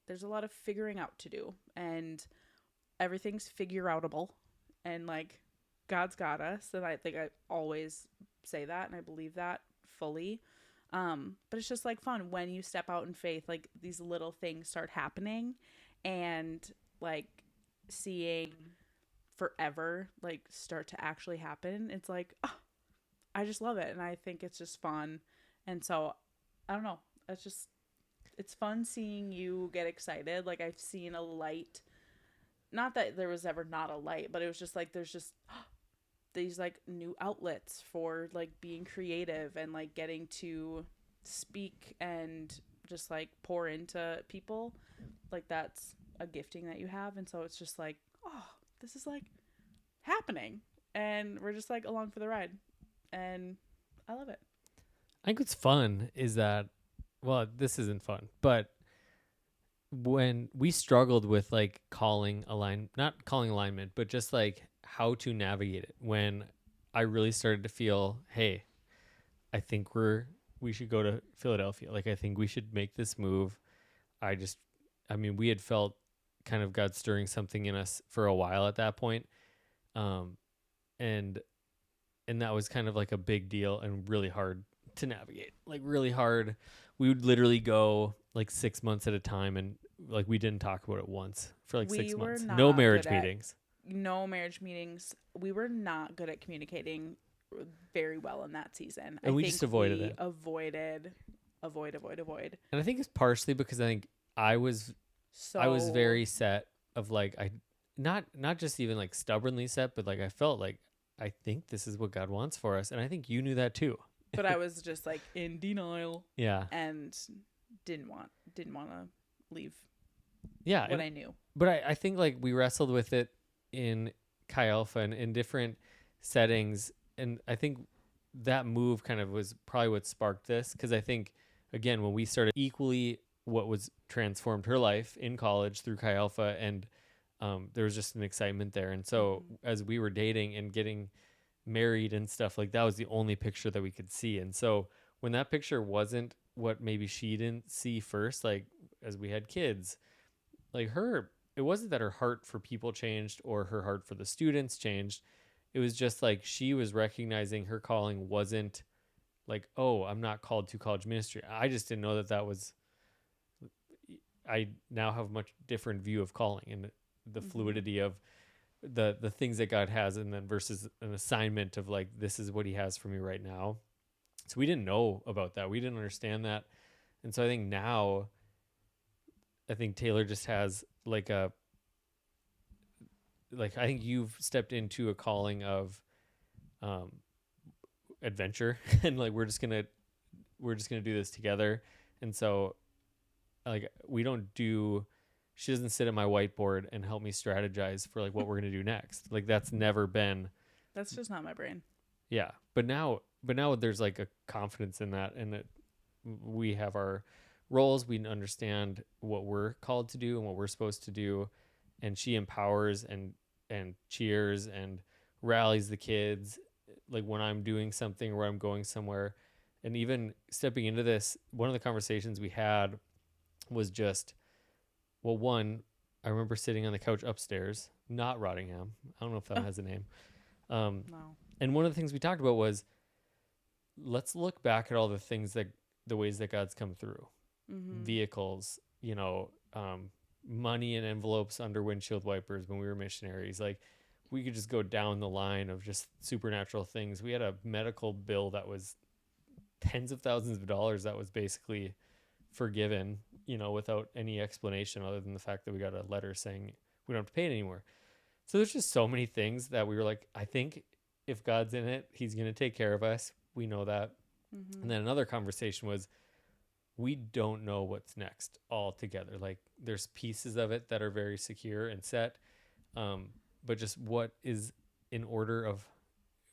there's a lot of figuring out to do, and everything's figure outable, and like God's got us. And I think I always say that, and I believe that fully. But it's just like fun when you step out in faith, like these little things start happening, and like seeing forever like start to actually happen. It's like, oh, I just love it. And I think it's just fun. And so I don't know, it's fun seeing you get excited. Like I've seen a light, not that there was ever not a light, but it was just like there's just these like new outlets for like being creative and like getting to speak and just like pour into people. Like that's a gifting that you have. And so it's just like, oh, this is like happening, and we're just like along for the ride, and I love it. I think what's fun is that, well, this isn't fun, but when we struggled with like not calling alignment, but just like how to navigate it, when I really started to feel, hey, I think we should go to Philadelphia. Like, I think we should make this move. We had felt kind of God stirring something in us for a while at that point. And that was kind of like a big deal and really hard to navigate, like really hard. We would literally go like 6 months at a time, and like we didn't talk about it once for like 6 months. No marriage meetings. No marriage meetings. We were not good at communicating very well in that season. And we just avoided it. Avoid. And I think it's partially because I think I was very set of like, I not just even like stubbornly set, but like I felt like I think this is what God wants for us. And I think you knew that too. But I was just like in denial. Yeah. And didn't want to leave. Yeah. What I knew. But I think like we wrestled with it in Chi Alpha and in different settings. And I think that move kind of was probably what sparked this. Because I think, again, when we started equally what was transformed her life in college through Chi Alpha, and there was just an excitement there. And so as we were dating and getting married and stuff, like that was the only picture that we could see. And so when that picture wasn't what maybe she didn't see first, like as we had kids, like it wasn't that her heart for people changed or her heart for the students changed. It was just like she was recognizing her calling wasn't like, oh, I'm not called to college ministry. I just didn't know that was, I now have a much different view of calling and the fluidity of the things that God has, and then versus an assignment of like, this is what he has for me right now. So we didn't know about that. We didn't understand that. And so I think now, I think Taylor just has I think you've stepped into a calling of adventure and like we're just gonna do this together. And so like she doesn't sit at my whiteboard and help me strategize for like what we're gonna do next. Like that's just not my brain. Yeah. But now there's like a confidence in that, and that we have our roles. We understand what we're called to do and what we're supposed to do. And she empowers and cheers and rallies the kids, like when I'm doing something or I'm going somewhere. And even stepping into this, one of the conversations we had was just, well, one, I remember sitting on the couch upstairs, not Rottingham. I don't know if that has a name. No. And one of the things we talked about was, let's look back at all the things that the ways that God's come through. Vehicles, money in envelopes under windshield wipers when we were missionaries. Like, we could just go down the line of just supernatural things. We had a medical bill that was tens of thousands of dollars that was basically forgiven, without any explanation other than the fact that we got a letter saying we don't have to pay it anymore. So there's just so many things that we were like, I think if God's in it, he's going to take care of us. We know that. And then another conversation was, we don't know what's next altogether. Like, there's pieces of it that are very secure and set. But just what is in order of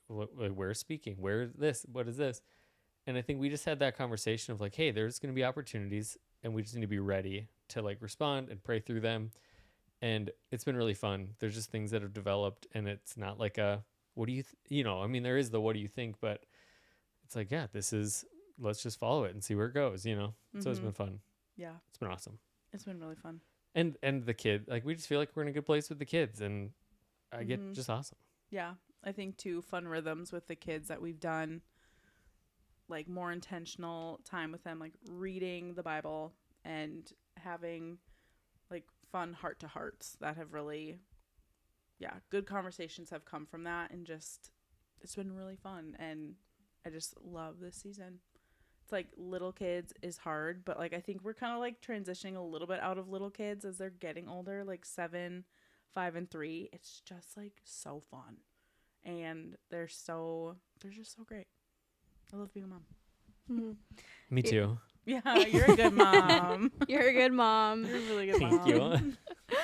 where's speaking, where this, what is this? And I think we just had that conversation of like, hey, there's going to be opportunities and we just need to be ready to like respond and pray through them. And it's been really fun. There's just things that have developed, and it's not like a, what do you, there is the, what do you think, but it's like, yeah, let's just follow it and see where it goes, So it's been fun. Yeah. It's been awesome. It's been really fun. And the kid, like, we just feel like we're in a good place with the kids, and I get just awesome. Yeah. I think too, fun rhythms with the kids that we've done, like more intentional time with them, like reading the Bible and having like fun heart to hearts that have really, good conversations have come from that. And just, it's been really fun. And I just love this season. It's like little kids is hard, but like I think we're kind of like transitioning a little bit out of little kids as they're getting older, like 7, 5, and 3. It's just like so fun, and they're just so great. I love being a mom. Me too. Yeah, you're a good mom. You're a good mom. You're a really good Thank mom. you.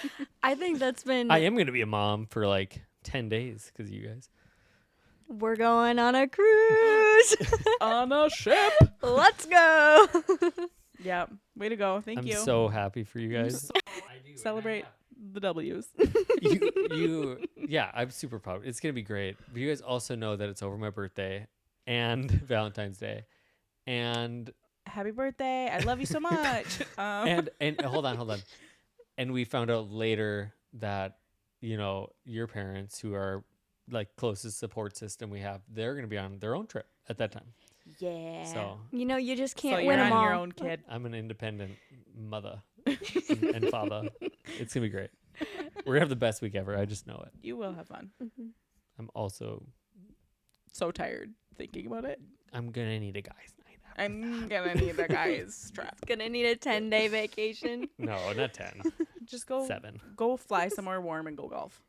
I think that's been. I am going to be a mom for like 10 days because of you guys. We're going on a cruise. On a ship. Let's go. Yeah, way to go. Thank you. I'm so happy for you guys. Celebrate the W's. Yeah, I'm super pumped. It's going to be great. But you guys also know that it's over my birthday and Valentine's Day. And Happy birthday. I love you so much. and hold on. And we found out later that, your parents, who are like closest support system we have, they're going to be on their own trip at that time. Yeah. So you just can't so win you're them on all. your own kid. I'm an independent mother and father. It's going to be great. We're going to have the best week ever. I just know it. You will have fun. I'm also So tired thinking about it. I'm going to need a guy's night. I'm gonna need a guy's strap. Gonna need a 10-day vacation. No, not 10. Just go 7. Go fly somewhere warm and go golf.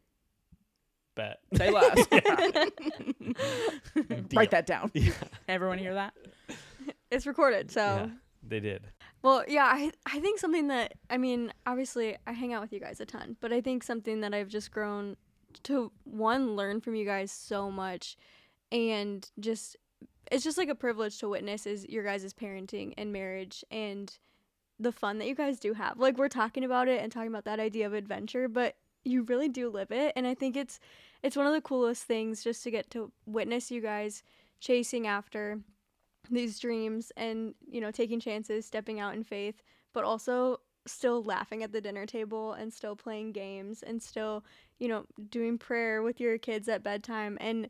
Bet. Say less. Write Deal. that down. Yeah. Everyone hear that? It's recorded, so. Yeah, they did. Well, yeah, I think something that, obviously I hang out with you guys a ton, but I think something that I've just grown to, one, learn from you guys so much, and just, it's just like a privilege to witness is your guys' parenting and marriage and the fun that you guys do have. Like, we're talking about it and talking about that idea of adventure, but you really do live it. And I think it's one of the coolest things just to get to witness you guys chasing after these dreams and, taking chances, stepping out in faith, but also still laughing at the dinner table and still playing games and still, doing prayer with your kids at bedtime. And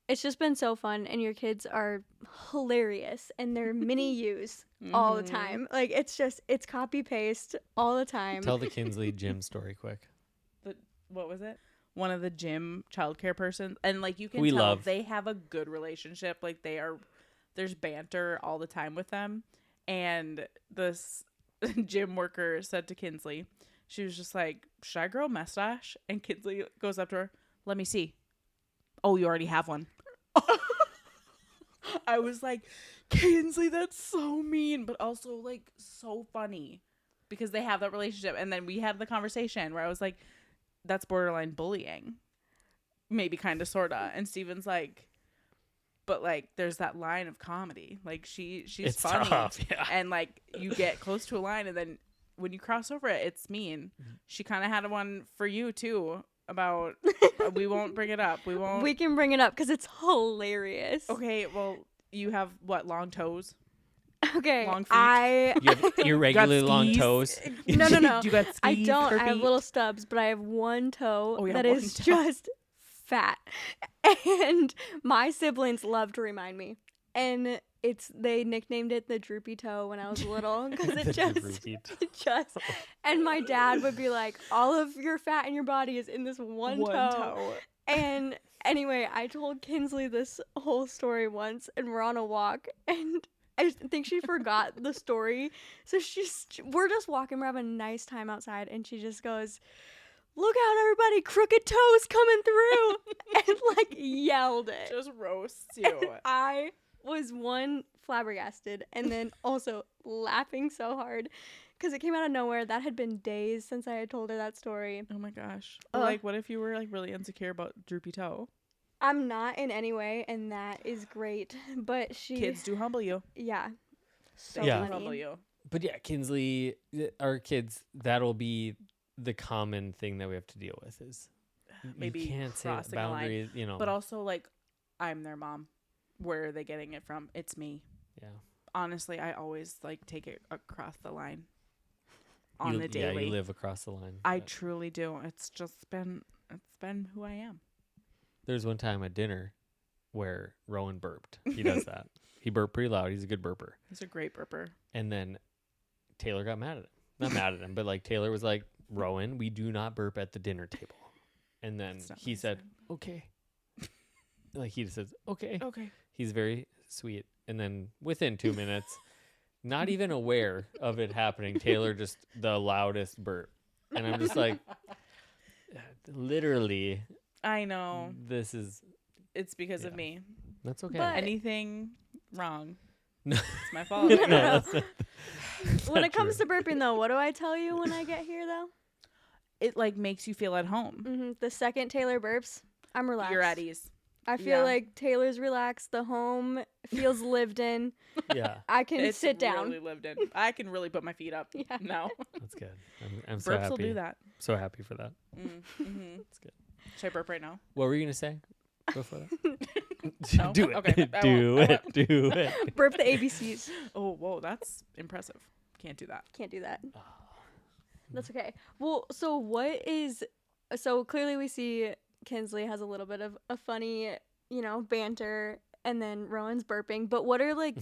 it's just been so fun, and your kids are hilarious, and they're mini yous all the time. Like, it's copy paste all the time. Tell the Kinsley gym story quick. What was it? One of the gym childcare persons, and like you can We tell love. they have a good relationship. Like there's banter all the time with them. And this gym worker said to Kinsley, she was just like, "Should I grow a mustache?" And Kinsley goes up to her, "Let me see." "Oh, you already have one." I was like, Kinsley, that's so mean, but also like so funny because they have that relationship. And then we had the conversation where I was like, that's borderline bullying, maybe, kind of, sort of. And Steven's like, But like there's that line of comedy. Like she's It's funny. tough, yeah. And like you get close to a line and then when you cross over it, it's mean. She kind of had one for you too about we won't bring it up. We can bring it up because it's hilarious. Okay, well, you have what, long toes? Okay, Long feet? You have irregularly long skis? toes. No. You got skis I don't. for I have feet? little stubs, but I have one toe Oh, you that have one is toe. just fat. And my siblings love to remind me. And they nicknamed it the droopy toe when I was little because The droopy toe. and my dad would be like, all of your fat in your body is in this one toe. And anyway, I told Kinsley this whole story once, and we're on a walk, and I think she forgot the story. So we're just walking, we're having a nice time outside, and she just goes, "Look out, everybody, crooked toes coming through," and like yelled it. Just roasts you. And I was flabbergasted, and then also laughing so hard because it came out of nowhere. That had been days since I had told her that story. Oh my gosh. Like, what if you were like really insecure about droopy toe? I'm not in any way, and that is great. But Kids do humble you. Yeah. So They Yeah. do funny. humble you. But yeah, Kinsley, our kids, that'll be the common thing that we have to deal with is Maybe you can't say crossing a line. boundaries, you know. But also, like, I'm their mom. Where are they getting it from? It's me. yeah. Honestly, I always like take it across the line on You- the daily. Yeah, you live across the line. I but truly do. It's been who I am. There's one time at dinner where Rowan burped. He does that. He burped pretty loud. He's a good burper. He's a great burper. And then Taylor got mad at him. Not mad at him, but like Taylor was like, "Rowan, we do not burp at the dinner table." And then That's not he what I said, said. "Okay." Like he just says, "Okay." Okay. He's very sweet. And then within 2 minutes, not even aware of it happening, Taylor just the loudest burp. And I'm just like, literally, I know. this is, It's because of Yeah. me. that's okay. But- Anything wrong? No. It's my fault. No, No. that's not- When not it comes true. to burping, though, what do I tell you when I get here, though? It like makes you feel at home. The second Taylor burps, I'm relaxed. You're at ease. I feel Yeah. like Taylor's relaxed. The home feels lived in. Yeah, I can It's sit down. really lived in. I can really put my feet up. Yeah. No. that's good. I'm so Burps happy. will do that. So happy for that. Mm-hmm. That's good. Should I burp right now? What were you going to say before that? No? Do it. Okay, I Do won't. it. Do it. Burp the ABCs. Oh, whoa, that's impressive. Can't do that. Can't do that. Oh. That's okay. Well, so clearly we see Kinsley has a little bit of a funny, banter, and then Rowan's burping. But what are like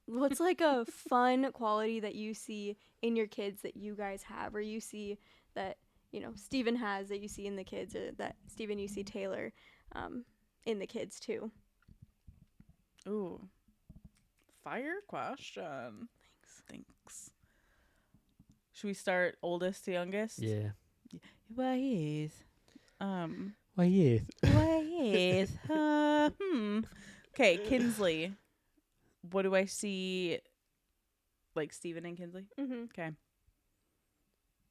what's like a fun quality that you see in your kids that you guys have, or you see that, Steven has that you see in the kids, or that Steven, you see Taylor in the kids too? Ooh. Fire question. Thanks. Should we start oldest to youngest? Yeah. Why yes. Why, yes. Why yes. Okay, Kinsley. What do I see? Like Steven and Kinsley? Mm-hmm. Okay.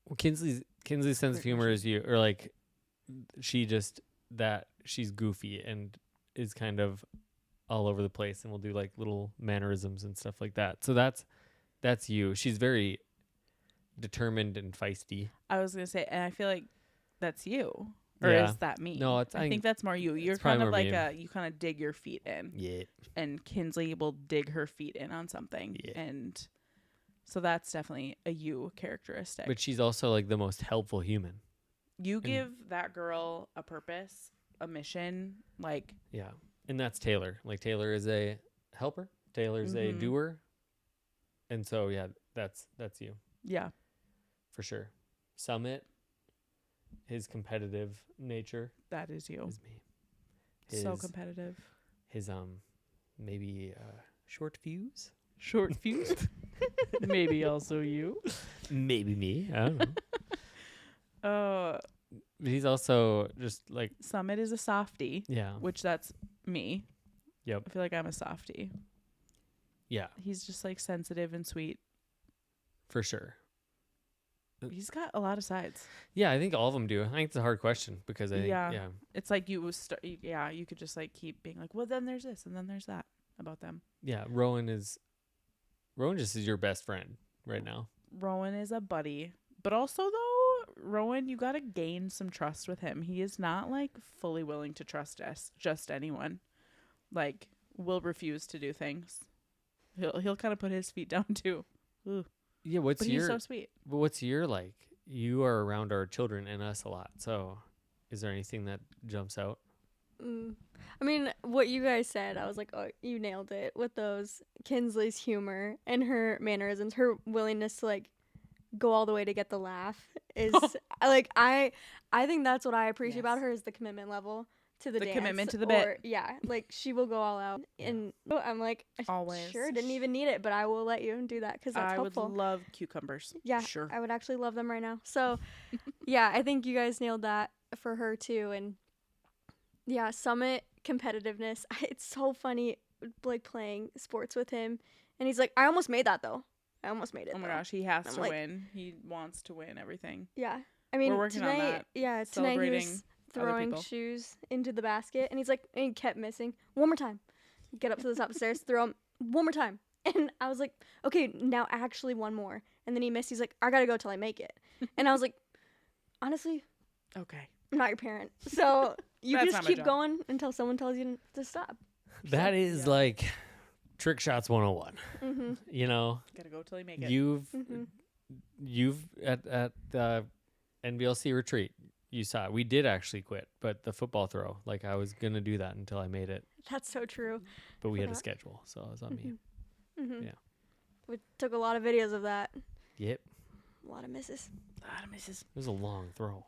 Well, Kinsley's sense of Great humor is or like she's goofy and is kind of all over the place and will do like little mannerisms and stuff like that. So that's you. She's very determined and feisty. I was gonna say, and I feel like that's you. Or Yeah. is that me? No, I think that's more you. You're it's probably kind of more like me. you kind of dig your feet in. Yeah. And Kinsley will dig her feet in on something. Yeah. And so that's definitely a you characteristic. But she's also like the most helpful human. You give that girl a purpose, a mission, like Yeah. And that's Taylor. Like Taylor is a helper. Taylor's a Mhm. doer. And so yeah, that's you yeah. for sure. Summit, his competitive nature That is you. is me. So His- competitive. His maybe short fuse. Short fuse. Maybe also you. Maybe me. I don't know. Uh But he's also just like Summit is a softie, yeah. which that's me. Yep. I feel like I'm a softie. Yeah, He's just like sensitive and sweet. for sure. He's got a lot of sides. Yeah, I think all of them do. I think it's a hard question because I think, Yeah. yeah. It's like you could just like keep being like, well, then there's this and then there's that about them. Yeah, Rowan just is your best friend right now. Rowan is a buddy, but also though, Rowan, you got to gain some trust with him. He is not like fully willing to trust us, just anyone. Like, will refuse to do things. He'll kind of put his feet down too. Ooh. Yeah, But he's so sweet. But what's your like? You are around our children and us a lot. So, is there anything that jumps out? I mean, what you guys said, I was like, oh, you nailed it with those. Kinsley's humor and her mannerisms, her willingness to like go all the way to get the laugh is like I think that's what I appreciate about her is the commitment level to the dance. Commitment to the bit. Yeah, like she will go all out, and I'm like, always sure, didn't even need it, but I will let you do that because that's helpful. I would love cucumbers. Yeah, sure. I would actually love them right now. So, yeah, I think you guys nailed that for her too, and yeah, Summit competitiveness. It's so funny, like playing sports with him, and he's like, I almost made that though. I almost made it. Oh my though. gosh, he has to like, win. He wants to win everything. Yeah, I mean, we're working tonight, on that. Yeah, tonight he Celebrating was throwing people. shoes into the basket, and he's like, and he kept missing. One more time, get up to the top of the stairs, throw them one more time, and I was like, okay, now actually one more, and then he missed. He's like, I gotta go till I make it, and I was like, honestly, okay, I'm not your parent, so you That's just not my keep job. going until someone tells you to stop. That is like trick shots 101. Mm-hmm. You know, gotta go till you make it. You've at the NBLC retreat, you saw it. We did actually quit, but the football throw, like I was gonna do that until I made it, That's so true. but we had a schedule, so it was on me. Mm-hmm. Yeah. We took a lot of videos of that. Yep, A lot of misses. it was a long throw.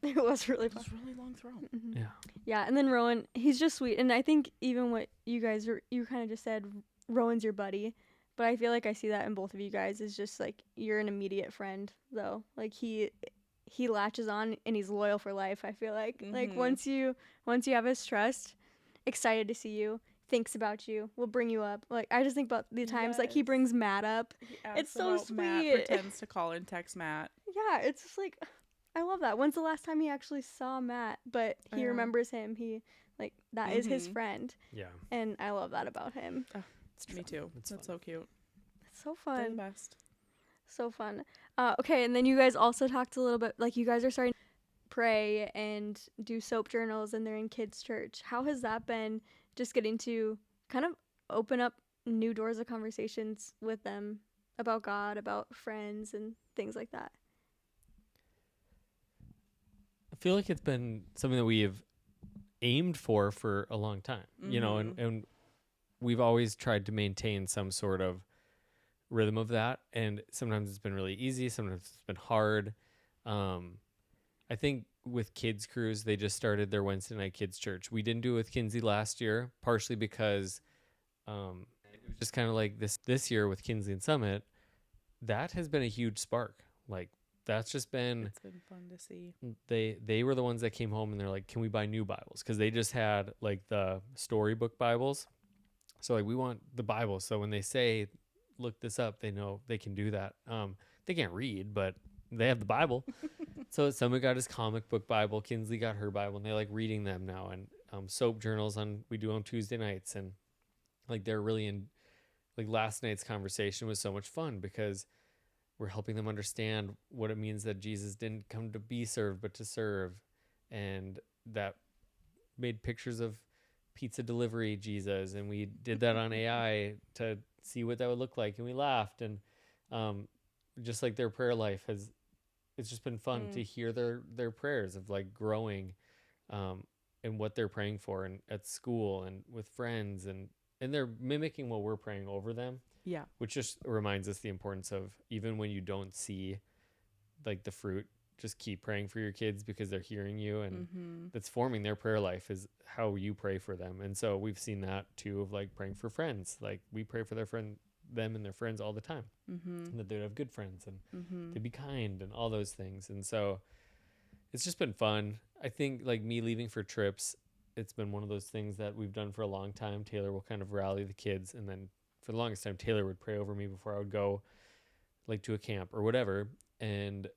It was really It fun. was a really long throw. Mm-hmm. Yeah, Yeah, and then Rowan, he's just sweet. And I think even what you guys you kind of just said, Rowan's your buddy. But I feel like I see that in both of you guys is just like you're an immediate friend though. Like he latches on and he's loyal for life. I feel like once you have his trust, excited to see you, thinks about you, will bring you up. Like I just think about the times like he brings Matt up. It's so sweet. Matt pretends to call and text Matt. Yeah, it's just like I love that. When's the last time he actually saw Matt? But he remembers him. He like that is his friend. yeah. And I love that about him. Me too. That's so cute. It's so They're the fun. best. So fun. Okay, and then you guys also talked a little bit, like you guys are starting to pray and do soap journals and they're in kids' church. How has that been just getting to kind of open up new doors of conversations with them about God, about friends and things like that? I feel like it's been something that we have aimed for a long time, you know, and we've always tried to maintain some sort of rhythm of that. And sometimes it's been really easy. Sometimes it's been hard. I think with kids crews, they just started their Wednesday night kids church. We didn't do it with Kinsey last year, partially because it was just kind of like this year with Kinsey and Summit. That has been a huge spark. Like that's just been, It's been fun to see. they were the ones that came home and they're like, can we buy new Bibles? Because they just had like the storybook Bibles. So like we want the Bible. So when they say, look this up, they know they can do that. They can't read, but they have the Bible. So Summit got his comic book Bible. Kinsley got her Bible, and they like reading them now. And soap journals we do on Tuesday nights, and like they're really in. Like last night's conversation was so much fun because we're helping them understand what it means that Jesus didn't come to be served, but to serve, and that made pictures of pizza delivery Jesus, and we did that on AI to see what that would look like, and we laughed, and just like their prayer life it's just been fun to hear their prayers of like growing and what they're praying for and at school and with friends, and they're mimicking what we're praying over them, which just reminds us the importance of even when you don't see like the fruit, just keep praying for your kids because they're hearing you, and that's forming their prayer life is how you pray for them. And so we've seen that too of like praying for friends. Like we pray for them and their friends all the time, and that they'd have good friends and to be kind and all those things. And so it's just been fun. I think like me leaving for trips, it's been one of those things that we've done for a long time. Taylor will kind of rally the kids, and then for the longest time Taylor would pray over me before I would go like to a camp or whatever. And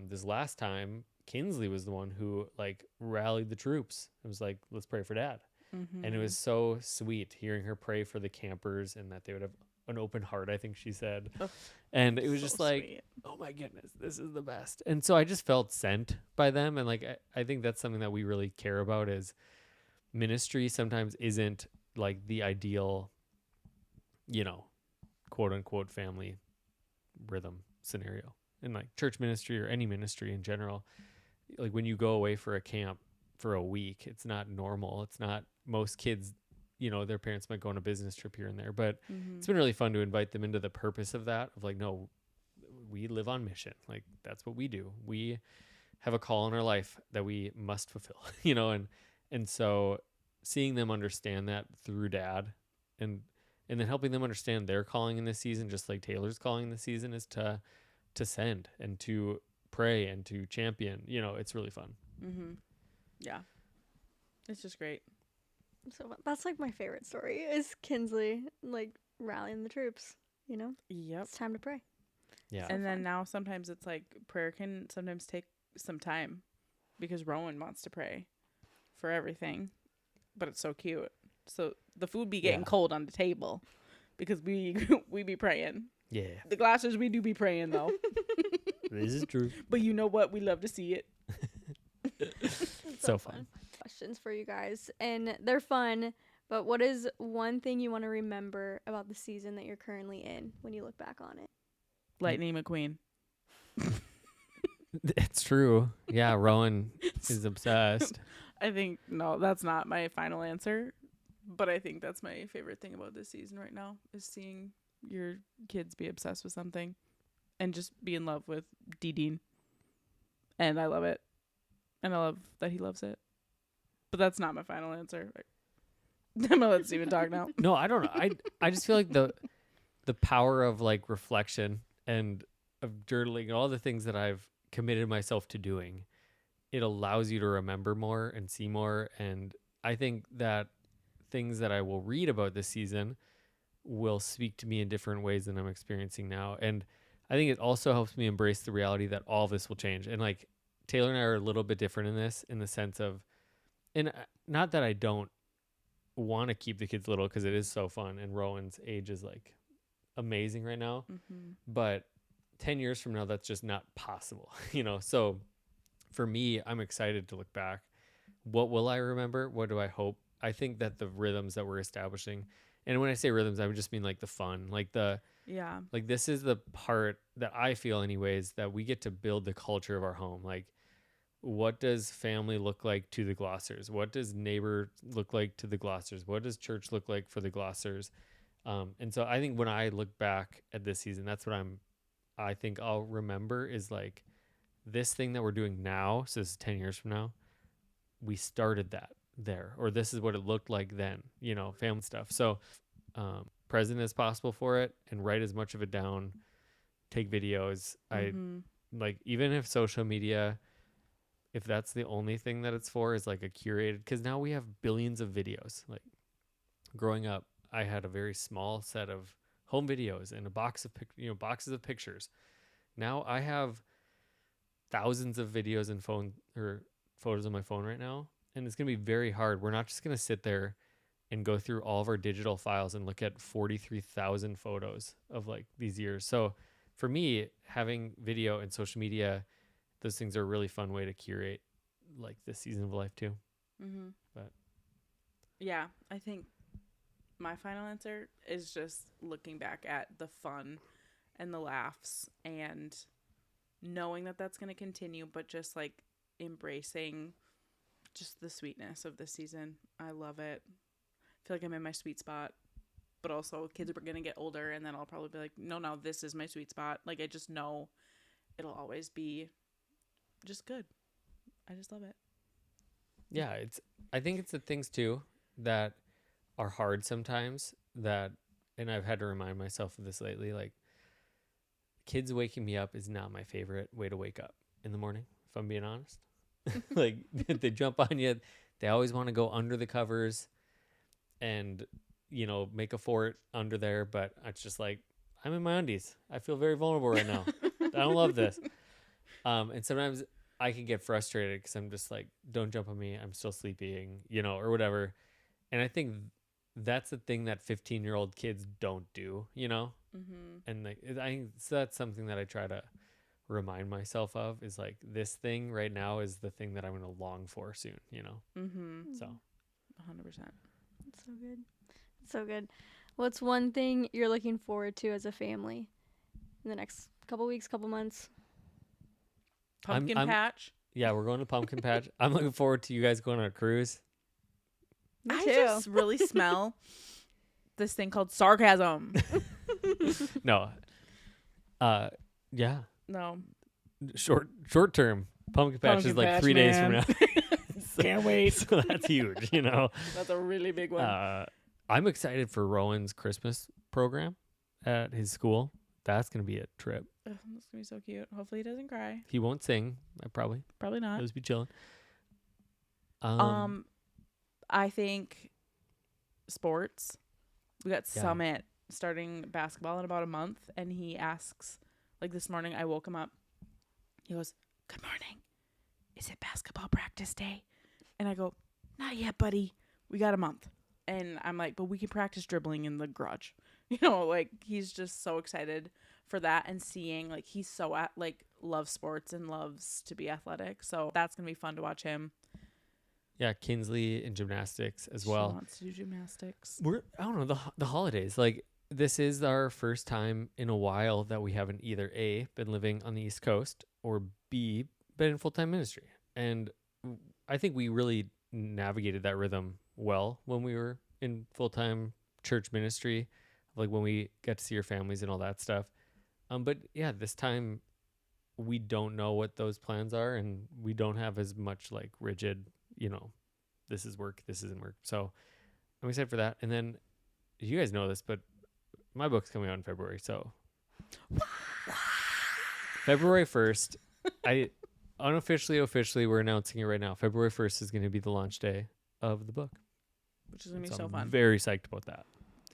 this last time, Kinsley was the one who like rallied the troops. It was like, let's pray for Dad. And it was so sweet hearing her pray for the campers and that they would have an open heart, I think she said. Oh, and it was so just like, sweet. oh my goodness, this is the best. And so I just felt sent by them. And like, I think that's something that we really care about is ministry sometimes isn't like the ideal, quote unquote family rhythm scenario. And like church ministry or any ministry in general, like when you go away for a camp for a week, it's not normal. It's not most kids, their parents might go on a business trip here and there, but it's been really fun to invite them into the purpose of that, of like, no, we live on mission. Like that's what we do. We have a call in our life that we must fulfill, and so seeing them understand that through Dad and then helping them understand their calling in this season, just like Taylor's calling in this season, is to send and to pray and to champion. It's really fun. Yeah, it's just great. So that's like my favorite story is Kinsley like rallying the troops. Yep. It's time to pray. Yeah. And then now sometimes it's like prayer can sometimes take some time because Rowan wants to pray for everything, but it's so cute. So the food be getting cold on the table because we be praying. Yeah. The glasses, we do be praying though. This is true. But you know what? We love to see it. So fun. Questions for you guys, and they're fun. But what is one thing you want to remember about the season that you're currently in when you look back on it? Lightning McQueen. It's true. Yeah, Rowan is obsessed. I think, no, that's not my final answer. But I think that's my favorite thing about this season right now is seeing your kids be obsessed with something and just be in love with Dean. And I love it. And I love that he loves it. But that's not my final answer. I'm gonna let Steven talk now. No, I don't know. I just feel like the power of like reflection and of journaling and all the things that I've committed myself to doing, it allows you to remember more and see more. And I think that things that I will read about this season will speak to me in different ways than I'm experiencing now. And I think it also helps me embrace the reality that all of this will change. And like Taylor and I are a little bit different in this, in the sense of, and not that I don't want to keep the kids little because it is so fun and Rowan's age is like amazing right now, but 10 years from now, that's just not possible, So for me, I'm excited to look back. What will I remember? What do I hope? I think that the rhythms that we're establishing, and when I say rhythms, I just mean like the fun, like like this is the part that I feel anyways, that we get to build the culture of our home. Like, what does family look like to the Glossers? What does neighbor look like to the Glossers? What does church look like for the Glossers? And so I think when I look back at this season, that's what I think I'll remember is like this thing that we're doing now. So this is 10 years from now, we started that there, or this is what it looked like then, family stuff. So present as possible for it and write as much of it down, take videos. I like, even if social media, if that's the only thing that it's for, is like a curated, because now we have billions of videos. Like growing up, I had a very small set of home videos and a box of boxes of pictures. Now I have thousands of videos and photos on my phone right now, and it's gonna be very hard. We're not just gonna sit there and go through all of our digital files and look at 43,000 photos of like these years. So for me, having video and social media, those things are a really fun way to curate like this season of life too. But yeah, I think my final answer is just looking back at the fun and the laughs and knowing that that's going to continue, but just like embracing just the sweetness of this season. I love it. I feel like I'm in my sweet spot, but also kids are going to get older and then I'll probably be like, no, this is my sweet spot. Like, I just know it'll always be just good. I just love it. Yeah, I think it's the things too that are hard sometimes, that, and I've had to remind myself of this lately, like kids waking me up is not my favorite way to wake up in the morning, if I'm being honest. Like they jump on you, they always want to go under the covers and make a fort under there, but it's just like, I'm in my undies, I feel very vulnerable right now. I don't love this. And sometimes I can get frustrated because I'm just like, don't jump on me. I'm still sleeping, or whatever. And I think that's the thing that 15-year-old kids don't do, Mm-hmm. And like, I think so that's something that I try to remind myself of is like this thing right now is the thing that I'm going to long for soon, Mm-hmm. So 100%. That's so good. So good. What's one thing you're looking forward to as a family in the next couple weeks, couple months? Pumpkin I'm patch. Yeah, we're going to Pumpkin Patch. I'm looking forward to you guys going on a cruise. Me I too. just really smell this thing called sarcasm. No. Yeah. No. Short term. Pumpkin Patch is Pumpkin like Patch, 3 days from man. now. Can't wait. So that's huge, That's a really big one. I'm excited for Rowan's Christmas program at his school. That's going to be a trip. Ugh, that's gonna be so cute. Hopefully he doesn't cry. He won't sing. Probably. Probably He'll not. just be chilling. I think sports. We got Yeah. Summit starting basketball in about a month, and he asks, like this morning, I woke him up. He goes, "Good morning. Is it basketball practice day?" And I go, "Not yet, buddy. We got a month." And I'm like, "But we can practice dribbling in the garage." Like he's just so excited for that and seeing like he's so loves sports and loves to be athletic. So that's going to be fun to watch him. Yeah, Kinsley in gymnastics as She well. wants to do gymnastics. I don't know, the holidays. Like this is our first time in a while that we haven't either A, been living on the East Coast, or B, been in full-time ministry. And I think we really navigated that rhythm well when we were in full-time church ministry, like when we got to see our families and all that stuff. But yeah, this time we don't know what those plans are, and we don't have as much like rigid, this is work, this isn't work. So I'm excited for that. And then you guys know this, but my book's coming out in February. So February 1st, I officially, we're announcing it right now. February 1st is going to be the launch day of the book, Which is going to be so so I'm fun. very psyched about that.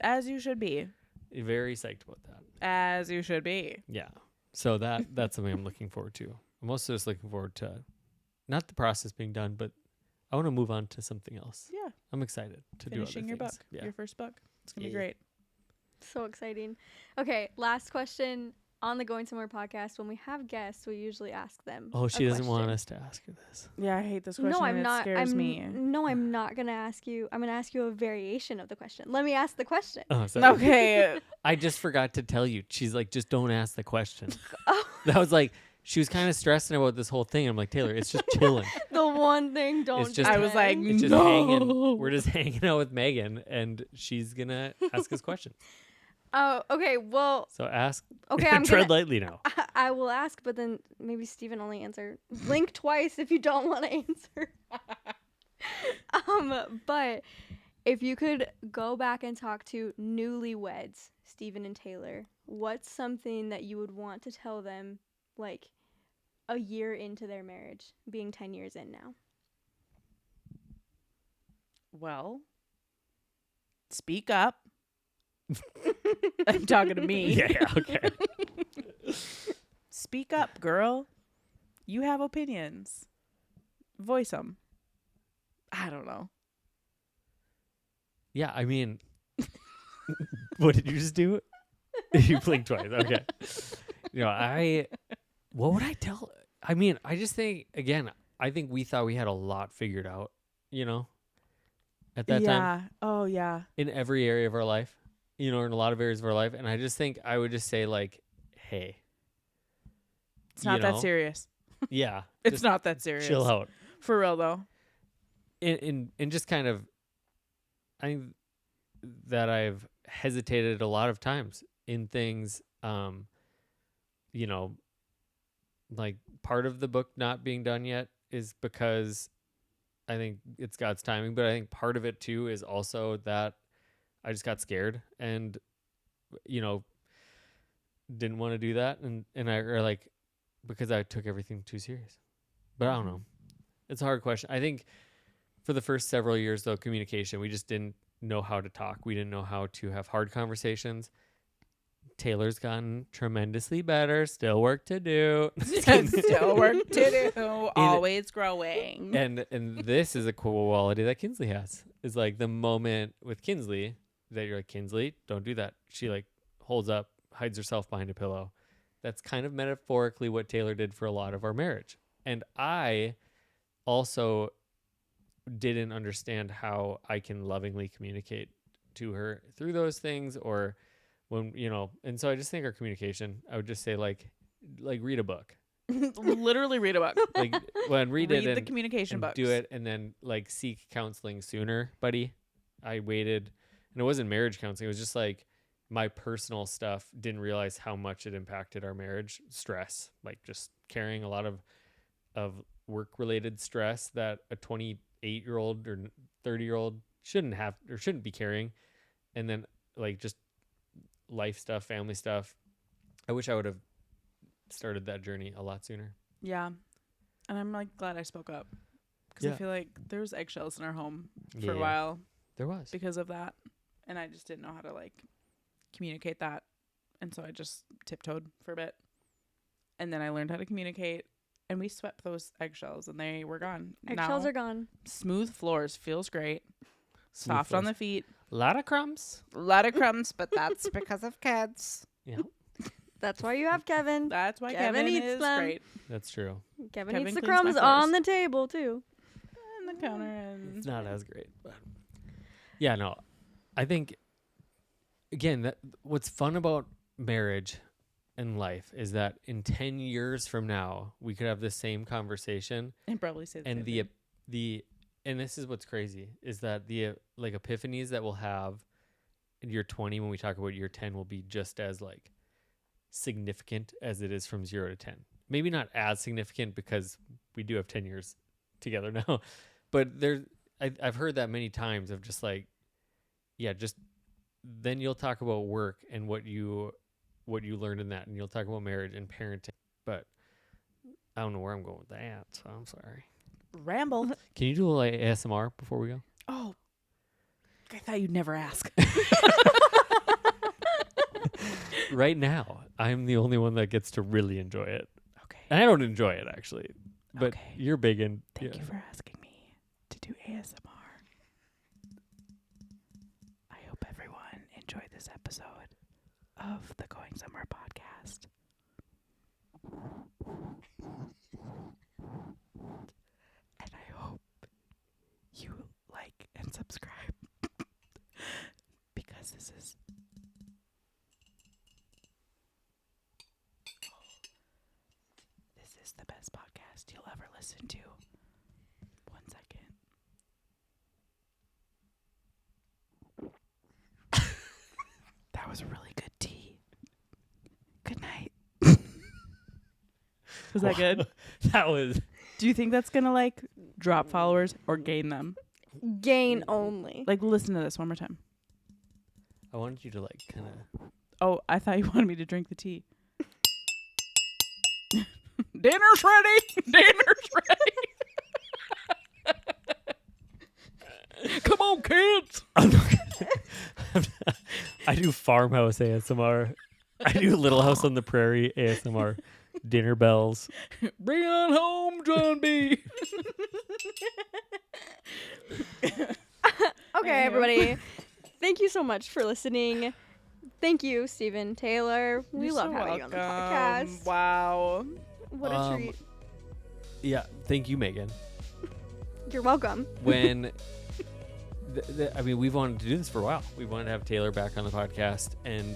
As you should be. Very psyched about that. As you should be. Yeah. So that's something I'm looking forward to. I'm also just looking forward to not the process being done, but I want to move on to something else. Yeah. I'm excited to Finishing do your other book. things. Yeah. Your first book. It's going to be Yeah. great. So exciting. Okay, last question. On the Going Somewhere podcast, when we have guests, we usually ask them. Oh, she doesn't want question. us to ask her this. Yeah, I hate this question. No, I'm it not. scares me. No, I'm not gonna ask you. I'm gonna ask you a variation of the question. Let me ask the question. Oh, sorry. Okay. I just forgot to tell you. She's like, just don't ask the question. Oh. That was like, she was kind of stressing about this whole thing. I'm like, Taylor, it's just chilling. The one thing don't. It's just- I was like, It's just no. hanging. We're just hanging out with Megan, and she's gonna ask us questions. Oh, okay. Well, So ask. okay. I'm tread gonna. lightly now. I will ask, but then maybe Steven only answer. Blink twice if you don't want to answer. But if you could go back and talk to newlyweds, Steven and Taylor, what's something that you would want to tell them, like a year into their marriage, being 10 years in now? Well, speak up. I'm talking to me. Yeah. Okay. Speak up, girl. You have opinions. Voice them. I don't know. Yeah. I mean, what did you just do? You blinked twice. Okay. What would I tell? I mean, I just think, again, I think we thought we had a lot figured out, at that time Oh, yeah. in every area of our life, in a lot of areas of our life. And I just think I would just say, like, hey, It's not that serious. Yeah. It's just not that serious. chill out. For real, though. And just kind of, I think that I've hesitated a lot of times in things, like part of the book not being done yet is because I think it's God's timing, but I think part of it too is also that I just got scared and, didn't want to do that. And because I took everything too serious, but I don't know. It's a hard question. I think for the first several years though, communication, we just didn't know how to talk. We didn't know how to have hard conversations. Taylor's gotten tremendously better. Still work to do. Still work to do. Always growing. And this is a quality that Kinsley has. Is like the moment with Kinsley that you're like, Kinsley, don't do that. She like hides herself behind a pillow. That's kind of metaphorically what Taylor did for a lot of our marriage. And I also didn't understand how I can lovingly communicate to her through those things, or when, and so I just think our communication, I would just say like read a book. Literally read a book. Like read it the communication books. Do it, and then like seek counseling sooner, buddy. I waited, and it wasn't marriage counseling. It was just like my personal stuff. Didn't realize how much it impacted our marriage. Stress, like just carrying a lot of work-related stress that a 28-year-old or 30-year-old shouldn't be carrying. And then like just life stuff, family stuff. I wish I would have started that journey a lot sooner. Yeah. And I'm like glad I spoke up, because I feel like there was eggshells in our home for a while. There was. Because of that. And I just didn't know how to like communicate that. And so I just tiptoed for a bit. And then I learned how to communicate, and we swept those eggshells and they were gone. Eggshells now, are gone. Smooth floors, feels great. Smooth Soft floors. on the feet. A lot of crumbs. A lot of crumbs, but that's because of kids. Yeah. That's why you have Kevin. That's why Kevin Kevin eats is them. great. That's true. Kevin Kevin eats the cleans my crumbs floors. on the table too. And the counter and It's not as great, but yeah, no. I think again that what's fun about marriage and life is that in 10 years from now we could have the same conversation, and probably say the and same the and this is what's crazy is that the like epiphanies that we'll have in year 20 when we talk about year 10 will be just as like significant as it is from 0 to 10. Maybe not as significant because we do have 10 years together now, but I've heard that many times of just like, yeah, just then you'll talk about work and what you learned in that, and you'll talk about marriage and parenting, but I don't know where I'm going with that, so I'm sorry. Ramble. Can you do a like ASMR before we go? Oh, I thought you'd never ask. Right now, I'm the only one that gets to really enjoy it. Okay. And I don't enjoy it actually, but Okay. you're big in. Thank you for asking me to do ASMR. I hope everyone enjoyed this episode of the Going Somewhere podcast. And I hope you like and subscribe because this is the best podcast you'll ever listen to. 1 second. That was a really good tea. Good night. Was that good? That was. Do you think that's gonna like drop followers or gain them? Gain only. Like, listen to this one more time. I wanted you to like kind of. Oh, I thought you wanted me to drink the tea. Dinner's ready. Dinner's ready. Come on, kids. I do farmhouse ASMR. I do Little House on the Prairie ASMR. Dinner bells. Bring on home, John B. Okay, everybody. Thank you so much for listening. Thank you, Stephen Taylor. We You're love so having you on the welcome. podcast. Wow. What a treat. Yeah, thank you, Megan. You're welcome. When, I mean, we've wanted to do this for a while. We wanted to have Taylor back on the podcast, and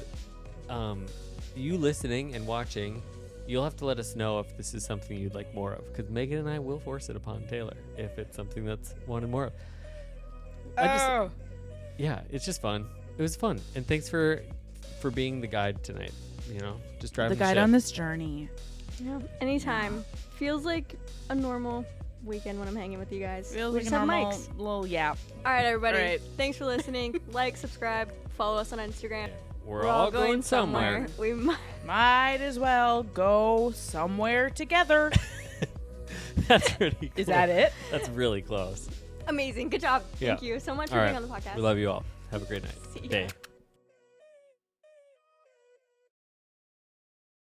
you listening and watching, you'll have to let us know if this is something you'd like more of, because Megan and I will force it upon Taylor if it's something that's wanted more of. Yeah, it's just fun. It was fun, and thanks for being the guide tonight. You know, just driving The guide ship. on this journey. Yeah, anytime. Feels like a normal weekend when I'm hanging with you guys. Feels We like a just have normal mics. little yap. All right, everybody. All right. Thanks for listening. Like, subscribe, follow us on Instagram. We're all going somewhere. We might. Might as well go somewhere together. That's pretty cool. Is that it? That's really close. Amazing. Good job. Yeah. Thank you so much All for right. being on the podcast. We love you all. Have a great night. See ya. Day.